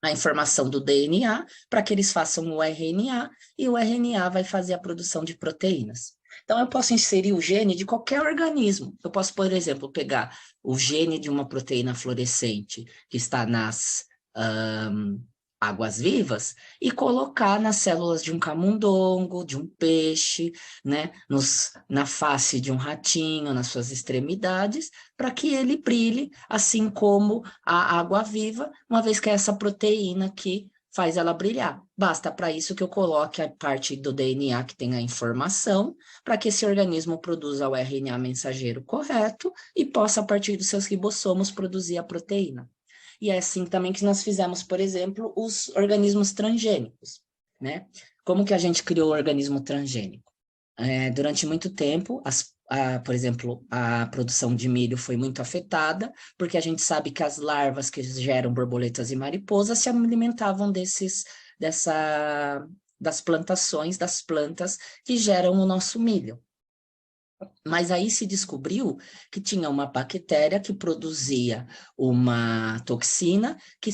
S1: A informação do DNA, para que eles façam o RNA, e o RNA vai fazer a produção de proteínas. Então, eu posso inserir o gene de qualquer organismo. Eu posso, por exemplo, pegar o gene de uma proteína fluorescente que está nas águas-vivas e colocar nas células de um camundongo, de um peixe, né, na face de um ratinho, nas suas extremidades, para que ele brilhe, assim como a água-viva, uma vez que é essa proteína que faz ela brilhar. Basta para isso que eu coloque a parte do DNA que tem a informação, para que esse organismo produza o RNA mensageiro correto e possa, a partir dos seus ribossomos, produzir a proteína. E é assim também que nós fizemos, por exemplo, os organismos transgênicos, né? Como que a gente criou o organismo transgênico? Durante muito tempo, por exemplo, a produção de milho foi muito afetada, porque a gente sabe que as larvas que geram borboletas e mariposas se alimentavam das plantações, das plantas que geram o nosso milho. Mas aí se descobriu que tinha uma bactéria que produzia uma toxina que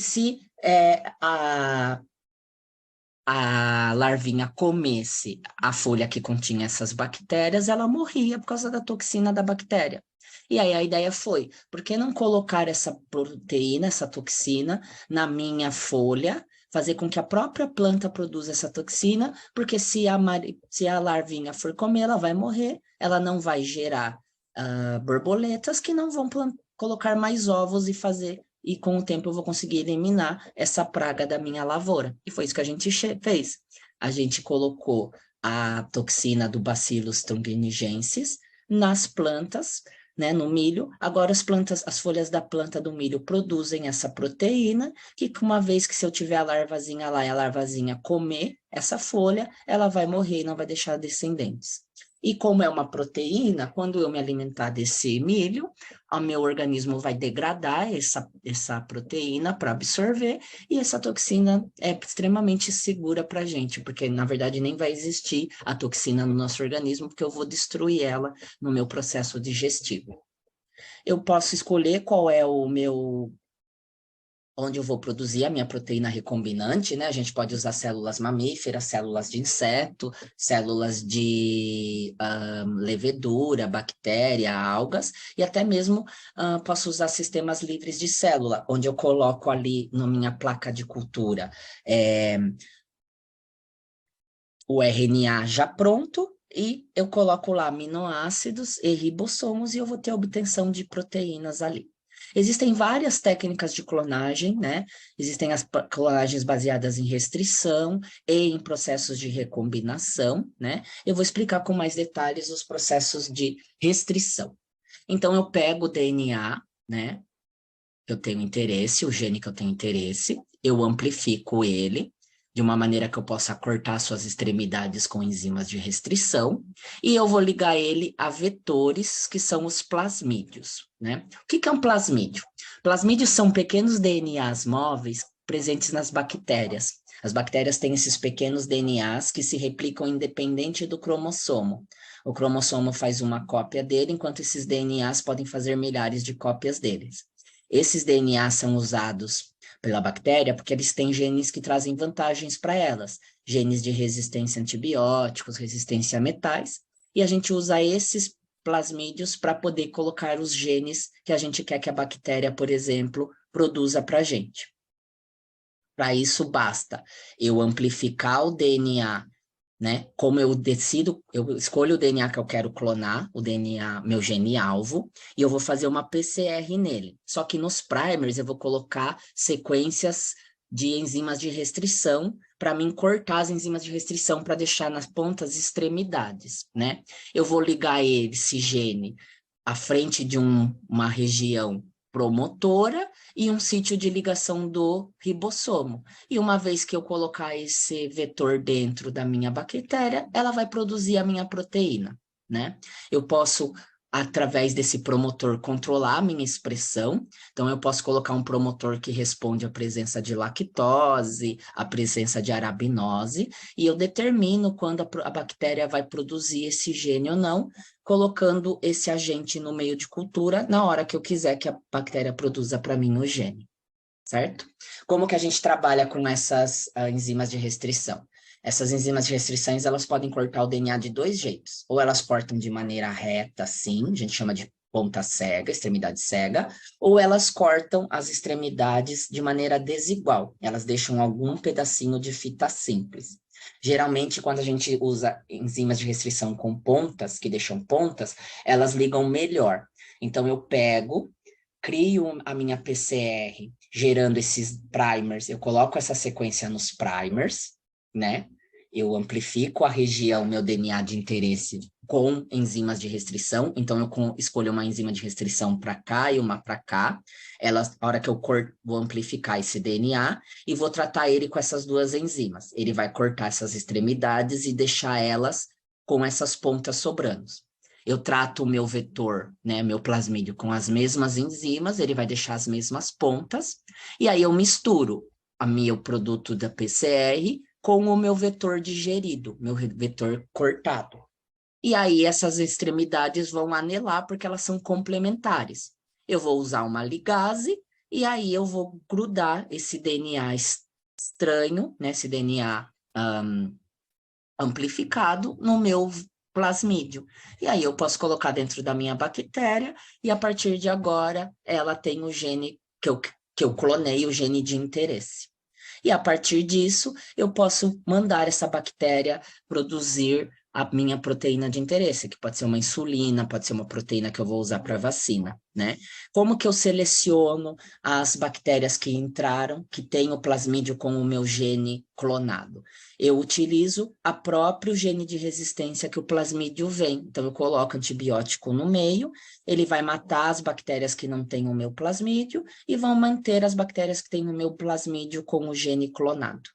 S1: a larvinha comesse a folha que continha essas bactérias, ela morria por causa da toxina da bactéria. E aí a ideia foi, por que não colocar essa proteína, essa toxina, na minha folha, fazer com que a própria planta produza essa toxina, porque se a larvinha for comer, ela vai morrer, ela não vai gerar borboletas que não vão colocar mais ovos e com o tempo eu vou conseguir eliminar essa praga da minha lavoura. E foi isso que a gente fez. A gente colocou a toxina do Bacillus thuringiensis nas plantas, né, no milho. Agora as folhas da planta do milho produzem essa proteína, que uma vez que se eu tiver a larvazinha lá e a larvazinha comer essa folha, ela vai morrer e não vai deixar descendentes. E como é uma proteína, quando eu me alimentar desse milho, o meu organismo vai degradar essa proteína para absorver, e essa toxina é extremamente segura para a gente, porque na verdade nem vai existir a toxina no nosso organismo, porque eu vou destruir ela no meu processo digestivo. Eu posso escolher qual é onde eu vou produzir a minha proteína recombinante, né? A gente pode usar células mamíferas, células de inseto, células de levedura, bactéria, algas, e até mesmo posso usar sistemas livres de célula, onde eu coloco ali na minha placa de cultura o RNA já pronto, e eu coloco lá aminoácidos e ribossomos, e eu vou ter a obtenção de proteínas ali. Existem várias técnicas de clonagem, né? Existem as clonagens baseadas em restrição e em processos de recombinação, né? Eu vou explicar com mais detalhes os processos de restrição. Então, eu pego o DNA, né? Que eu tenho interesse, o gene que eu tenho interesse, eu amplifico ele de uma maneira que eu possa cortar suas extremidades com enzimas de restrição, e eu vou ligar ele a vetores, que são os plasmídios, né? O que é um plasmídio? Plasmídios são pequenos DNAs móveis presentes nas bactérias. As bactérias têm esses pequenos DNAs que se replicam independente do cromossomo. O cromossomo faz uma cópia dele, enquanto esses DNAs podem fazer milhares de cópias deles. Esses DNAs são usados pela bactéria porque eles têm genes que trazem vantagens para elas, genes de resistência a antibióticos, resistência a metais, e a gente usa esses plasmídios para poder colocar os genes que a gente quer que a bactéria, por exemplo, produza para a gente. Para isso basta eu amplificar o DNA, né? Como eu decido, eu escolho o DNA que eu quero clonar, o DNA, meu gene alvo, e eu vou fazer uma PCR nele. Só que nos primers eu vou colocar sequências de enzimas de restrição para mim cortar as enzimas de restrição para deixar nas pontas extremidades, né? Eu vou ligar esse gene à frente de uma região promotora e um sítio de ligação do ribossomo. E uma vez que eu colocar esse vetor dentro da minha bactéria, ela vai produzir a minha proteína, né? Eu posso, através desse promotor, controlar a minha expressão. Então, eu posso colocar um promotor que responde à presença de lactose, à presença de arabinose, e eu determino quando a bactéria vai produzir esse gene ou não, colocando esse agente no meio de cultura na hora que eu quiser que a bactéria produza para mim o gene, certo? Como que a gente trabalha com essas enzimas de restrição? Essas enzimas de restrições, elas podem cortar o DNA de dois jeitos. Ou elas cortam de maneira reta, assim, a gente chama de ponta cega, extremidade cega, ou elas cortam as extremidades de maneira desigual. Elas deixam algum pedacinho de fita simples. Geralmente, quando a gente usa enzimas de restrição com pontas, que deixam pontas, elas ligam melhor. Então, eu pego, crio a minha PCR, gerando esses primers, eu coloco essa sequência nos primers, né? Eu amplifico a região, meu DNA de interesse com enzimas de restrição, então eu escolho uma enzima de restrição para cá e uma para cá. A hora que eu vou amplificar esse DNA e vou tratar ele com essas duas enzimas. Ele vai cortar essas extremidades e deixar elas com essas pontas sobrando. Eu trato o meu vetor, né, meu plasmídio, com as mesmas enzimas, ele vai deixar as mesmas pontas, e aí eu misturo o meu produto da PCR com o meu vetor digerido, meu vetor cortado. E aí essas extremidades vão anelar porque elas são complementares. Eu vou usar uma ligase e aí eu vou grudar esse DNA estranho, né, esse DNA amplificado no meu plasmídio. E aí eu posso colocar dentro da minha bactéria e a partir de agora ela tem o gene que eu clonei, o gene de interesse. E a partir disso, eu posso mandar essa bactéria produzir a minha proteína de interesse, que pode ser uma insulina, pode ser uma proteína que eu vou usar para vacina, né? Como que eu seleciono as bactérias que entraram, que têm o plasmídio com o meu gene clonado? Eu utilizo a próprio gene de resistência que o plasmídio vem. Então, eu coloco antibiótico no meio, ele vai matar as bactérias que não têm o meu plasmídio e vão manter as bactérias que têm o meu plasmídio com o gene clonado.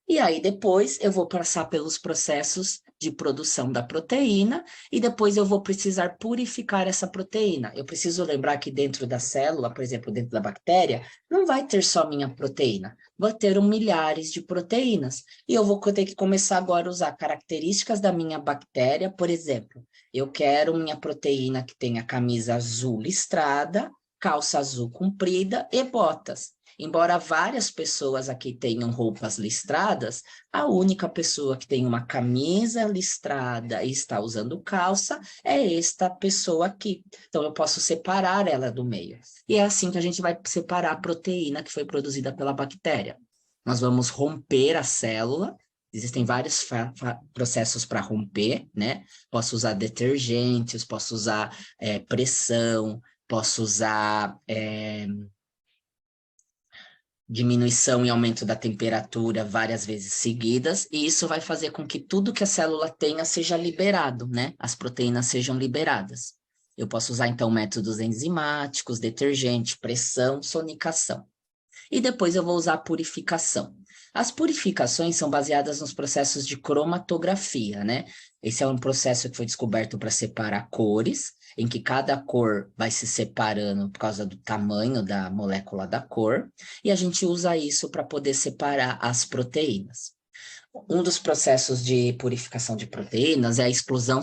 S1: E aí depois eu vou passar pelos processos de produção da proteína e depois eu vou precisar purificar essa proteína. Eu preciso lembrar que dentro da célula, por exemplo, dentro da bactéria, não vai ter só minha proteína, vai ter milhares de proteínas. E eu vou ter que começar agora a usar características da minha bactéria, por exemplo, eu quero minha proteína que tenha camisa azul listrada, calça azul comprida e botas. Embora várias pessoas aqui tenham roupas listradas, a única pessoa que tem uma camisa listrada e está usando calça é esta pessoa aqui. Então, eu posso separar ela do meio. E é assim que a gente vai separar a proteína que foi produzida pela bactéria. Nós vamos romper a célula. Existem vários processos para romper, né? Posso usar detergentes, posso usar pressão, posso usar diminuição e aumento da temperatura várias vezes seguidas, e isso vai fazer com que tudo que a célula tenha seja liberado, né? As proteínas sejam liberadas. Eu posso usar, então, métodos enzimáticos, detergente, pressão, sonicação. E depois eu vou usar a purificação. As purificações são baseadas nos processos de cromatografia, né? Esse é um processo que foi descoberto para separar cores, em que cada cor vai se separando por causa do tamanho da molécula da cor, e a gente usa isso para poder separar as proteínas. Um dos processos de purificação de proteínas é a explosão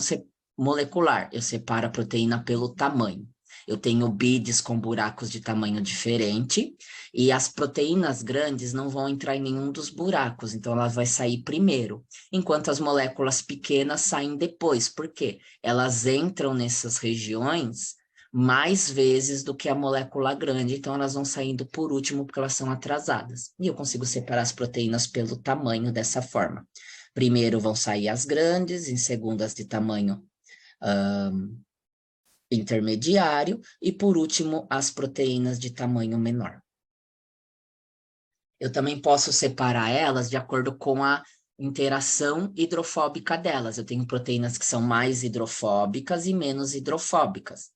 S1: molecular. Eu separo a proteína pelo tamanho. Eu tenho bids com buracos de tamanho diferente, e as proteínas grandes não vão entrar em nenhum dos buracos, então ela vai sair primeiro, enquanto as moléculas pequenas saem depois. Por quê? Elas entram nessas regiões mais vezes do que a molécula grande, então elas vão saindo por último porque elas são atrasadas. E eu consigo separar as proteínas pelo tamanho dessa forma. Primeiro vão sair as grandes, em segundo as de tamanho intermediário e, por último, as proteínas de tamanho menor. Eu também posso separar elas de acordo com a interação hidrofóbica delas. Eu tenho proteínas que são mais hidrofóbicas e menos hidrofóbicas.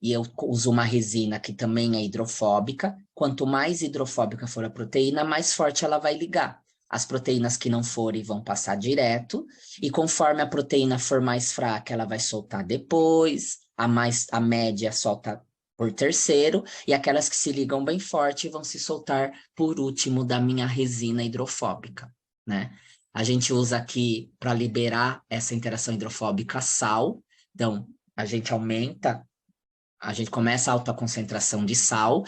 S1: E eu uso uma resina que também é hidrofóbica. Quanto mais hidrofóbica for a proteína, mais forte ela vai ligar. As proteínas que não forem vão passar direto, e conforme a proteína for mais fraca, ela vai soltar depois, a média solta por terceiro, e aquelas que se ligam bem forte vão se soltar por último da minha resina hidrofóbica, né? A gente usa aqui para liberar essa interação hidrofóbica sal. Então, a gente começa a alta concentração de sal,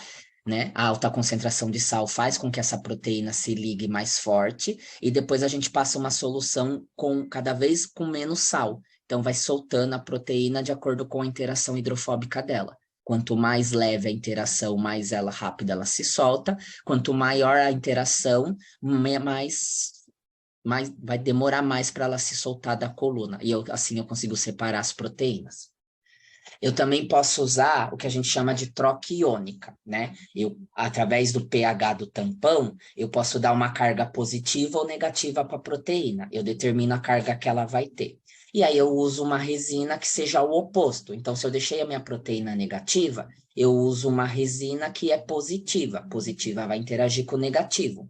S1: né? A alta concentração de sal faz com que essa proteína se ligue mais forte, e depois a gente passa uma solução com cada vez com menos sal. Então, vai soltando a proteína de acordo com a interação hidrofóbica dela. Quanto mais leve a interação, mais rápida ela se solta. Quanto maior a interação, mais vai demorar mais para ela se soltar da coluna. E assim eu consigo separar as proteínas. Eu também posso usar o que a gente chama de troca iônica, né? Através do pH do tampão, eu posso dar uma carga positiva ou negativa para a proteína. Eu determino a carga que ela vai ter. E aí eu uso uma resina que seja o oposto. Então, se eu deixei a minha proteína negativa, eu uso uma resina que é positiva. Positiva vai interagir com o negativo,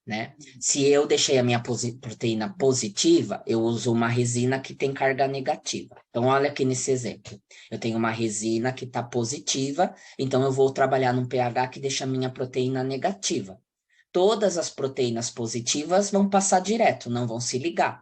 S1: né? Se eu deixei a minha proteína positiva, eu uso uma resina que tem carga negativa. Então, olha aqui nesse exemplo. Eu tenho uma resina que está positiva, então eu vou trabalhar num pH que deixa a minha proteína negativa. Todas as proteínas positivas vão passar direto, não vão se ligar.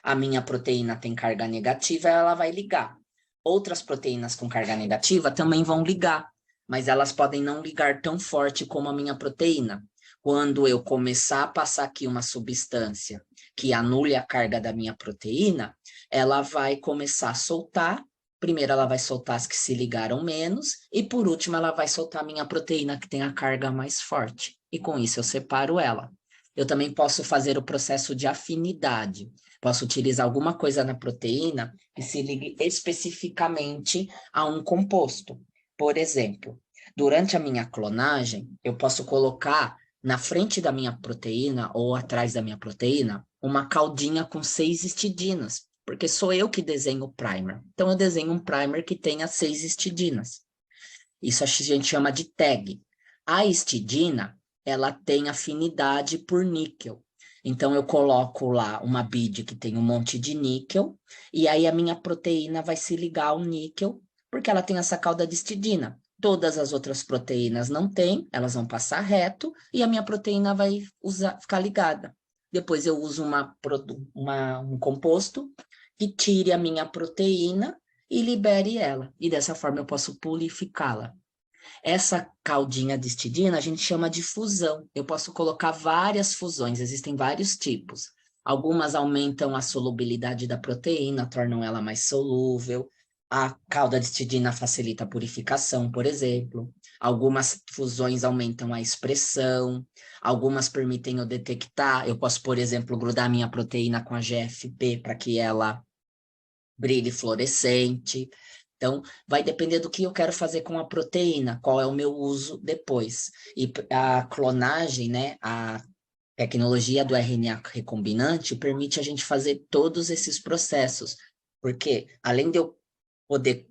S1: A minha proteína tem carga negativa, ela vai ligar. Outras proteínas com carga negativa também vão ligar, mas elas podem não ligar tão forte como a minha proteína. Quando eu começar a passar aqui uma substância que anule a carga da minha proteína, ela vai começar a soltar. Primeiro ela vai soltar as que se ligaram menos, e por último ela vai soltar a minha proteína que tem a carga mais forte. e com isso eu separo ela. Eu também posso fazer o processo de afinidade. Posso utilizar alguma coisa na proteína que se ligue especificamente a um composto. Por exemplo, durante a minha clonagem, eu posso colocar na frente da minha proteína ou atrás da minha proteína uma caldinha com 6 histidinas, porque sou eu que desenho o primer. Então, eu desenho um primer que tenha 6 histidinas. Isso a gente chama de tag. A histidina, ela tem afinidade por níquel. Então, eu coloco lá uma bead que tem um monte de níquel, e aí a minha proteína vai se ligar ao níquel, porque ela tem essa cauda de histidina. Todas as outras proteínas não têm, elas vão passar reto, e a minha proteína vai ficar ligada. Depois eu uso um composto que tire a minha proteína e libere ela. E dessa forma eu posso purificá-la. Essa caldinha de histidina a gente chama de fusão. Eu posso colocar várias fusões, existem vários tipos. Algumas aumentam a solubilidade da proteína, tornam ela mais solúvel. A calda de histidina facilita a purificação, por exemplo. Algumas fusões aumentam a expressão. Algumas permitem eu detectar. Eu posso, por exemplo, grudar minha proteína com a GFP para que ela brilhe fluorescente. Então, vai depender do que eu quero fazer com a proteína, qual é o meu uso depois. E a clonagem, né, a tecnologia do RNA recombinante permite a gente fazer todos esses processos, porque além de eu poder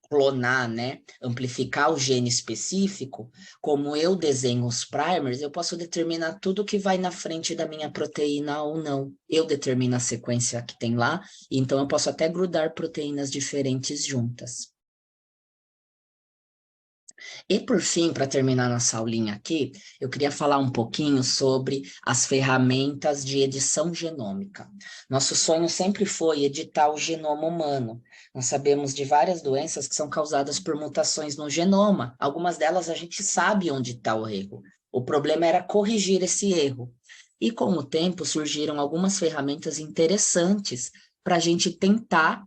S1: clonar, né, amplificar o gene específico, como eu desenho os primers, eu posso determinar tudo que vai na frente da minha proteína ou não. Eu determino a sequência que tem lá, então eu posso até grudar proteínas diferentes juntas. E por fim, para terminar nossa aulinha aqui, eu queria falar um pouquinho sobre as ferramentas de edição genômica. Nosso sonho sempre foi editar o genoma humano. Nós sabemos de várias doenças que são causadas por mutações no genoma. Algumas delas a gente sabe onde está o erro. O problema era corrigir esse erro. E com o tempo surgiram algumas ferramentas interessantes para a gente tentar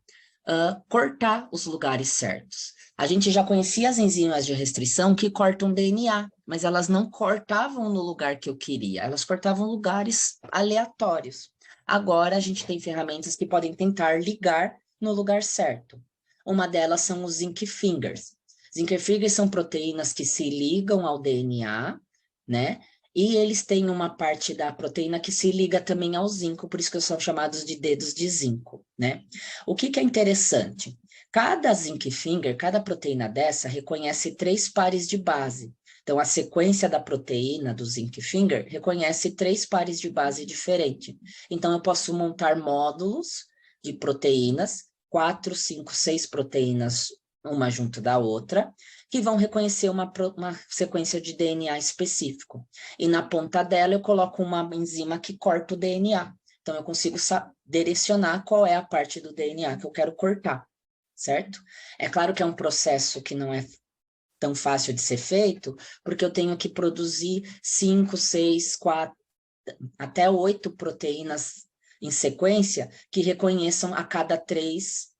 S1: cortar os lugares certos. A gente já conhecia as enzimas de restrição que cortam DNA, mas elas não cortavam no lugar que eu queria, elas cortavam lugares aleatórios. Agora a gente tem ferramentas que podem tentar ligar no lugar certo. Uma delas são os zinc fingers. Zinc fingers são proteínas que se ligam ao DNA, né? E eles têm uma parte da proteína que se liga também ao zinco, por isso que são chamados de dedos de zinco, né? O que é interessante? Cada zinc finger, cada proteína dessa, reconhece 3 pares de base. Então, a sequência da proteína do zinc finger reconhece 3 pares de base diferentes. Então, eu posso montar módulos de proteínas, 4, 5, 6 proteínas, uma junto da outra, que vão reconhecer uma sequência de DNA específico. E na ponta dela, eu coloco uma enzima que corta o DNA. Então, eu consigo direcionar qual é a parte do DNA que eu quero cortar, certo? É claro que é um processo que não é tão fácil de ser feito, porque eu tenho que produzir 5, 6, 4, até 8 proteínas em sequência que reconheçam a cada 3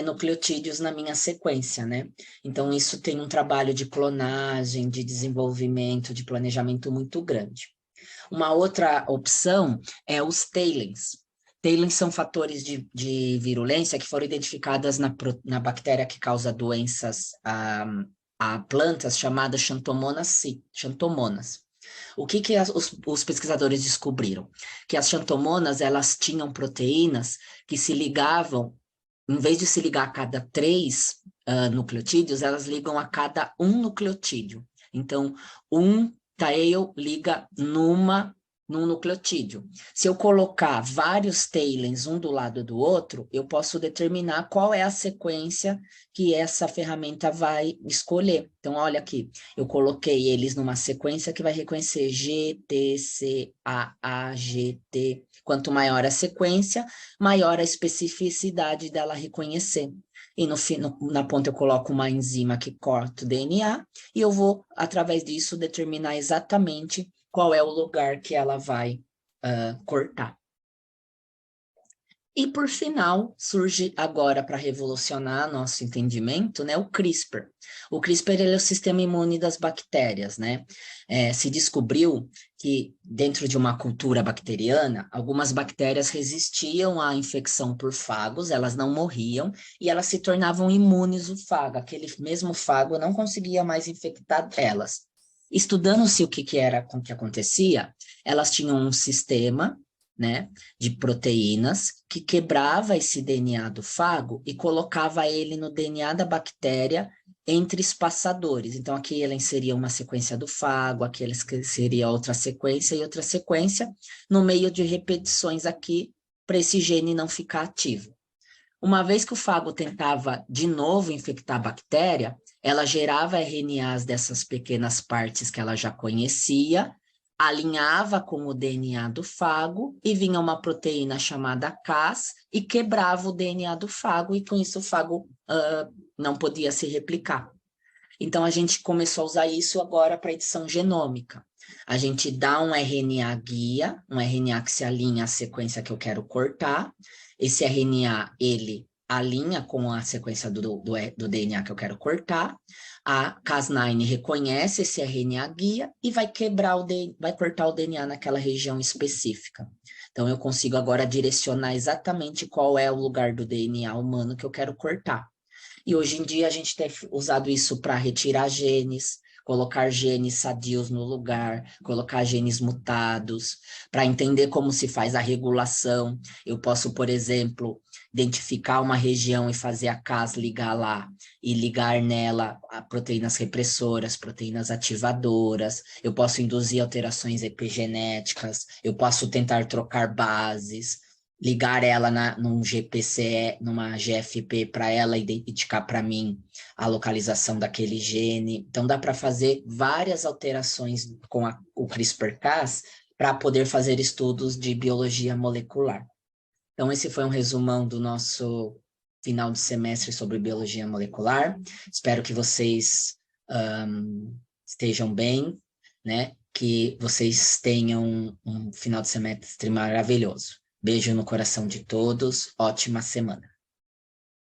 S1: nucleotídeos na minha sequência, né? Então, isso tem um trabalho de clonagem, de desenvolvimento, de planejamento muito grande. Uma outra opção é os TALENs. TALENs são fatores de virulência que foram identificadas na bactéria que causa doenças a plantas chamadas xantomonas. O que os pesquisadores descobriram? Que as xantomonas, elas tinham proteínas que se ligavam, em vez de se ligar a cada 3 nucleotídeos, elas ligam a cada 1 nucleotídeo. Então, um tail liga num nucleotídeo. Se eu colocar vários tailens um do lado do outro, eu posso determinar qual é a sequência que essa ferramenta vai escolher. Então, olha aqui, eu coloquei eles numa sequência que vai reconhecer G, T, C, A, G, T. Quanto maior a sequência, maior a especificidade dela reconhecer. E na ponta eu coloco uma enzima que corta o DNA e eu vou, através disso, determinar exatamente qual é o lugar que ela vai cortar. E, por final, surge agora, para revolucionar nosso entendimento, né, o CRISPR. O CRISPR ele é o sistema imune das bactérias, né? Se descobriu que dentro de uma cultura bacteriana, algumas bactérias resistiam à infecção por fagos, elas não morriam, e elas se tornavam imunes ao fago. Aquele mesmo fago não conseguia mais infectar elas. Estudando-se o que era o que acontecia, elas tinham um sistema, né, de proteínas que quebrava esse DNA do fago e colocava ele no DNA da bactéria entre espaçadores. Então, aqui ela inseria uma sequência do fago, aqui ela seria outra sequência e outra sequência, no meio de repetições aqui, para esse gene não ficar ativo. Uma vez que o fago tentava de novo infectar a bactéria, ela gerava RNAs dessas pequenas partes que ela já conhecia, alinhava com o DNA do fago e vinha uma proteína chamada Cas e quebrava o DNA do fago, e com isso o fago não podia se replicar. Então a gente começou a usar isso agora para edição genômica. A gente dá um RNA guia, um RNA que se alinha à sequência que eu quero cortar. Esse RNA, ele alinha com a sequência do DNA que eu quero cortar. A Cas9 reconhece esse RNA guia e vai vai cortar o DNA naquela região específica. Então, eu consigo agora direcionar exatamente qual é o lugar do DNA humano que eu quero cortar. E hoje em dia a gente tem usado isso para retirar genes, colocar genes sadios no lugar, colocar genes mutados, para entender como se faz a regulação. Eu posso, por exemplo, identificar uma região e fazer a Cas ligar lá e ligar nela a proteínas repressoras, proteínas ativadoras. Eu posso induzir alterações epigenéticas, eu posso tentar trocar bases, ligar ela num GPCE, numa GFP, para ela identificar para mim a localização daquele gene. Então, dá para fazer várias alterações com o CRISPR-Cas para poder fazer estudos de biologia molecular. Então, esse foi um resumão do nosso final de semestre sobre biologia molecular. Espero que vocês estejam bem, né? Que vocês tenham um final de semestre maravilhoso. Beijo no coração de todos, ótima semana.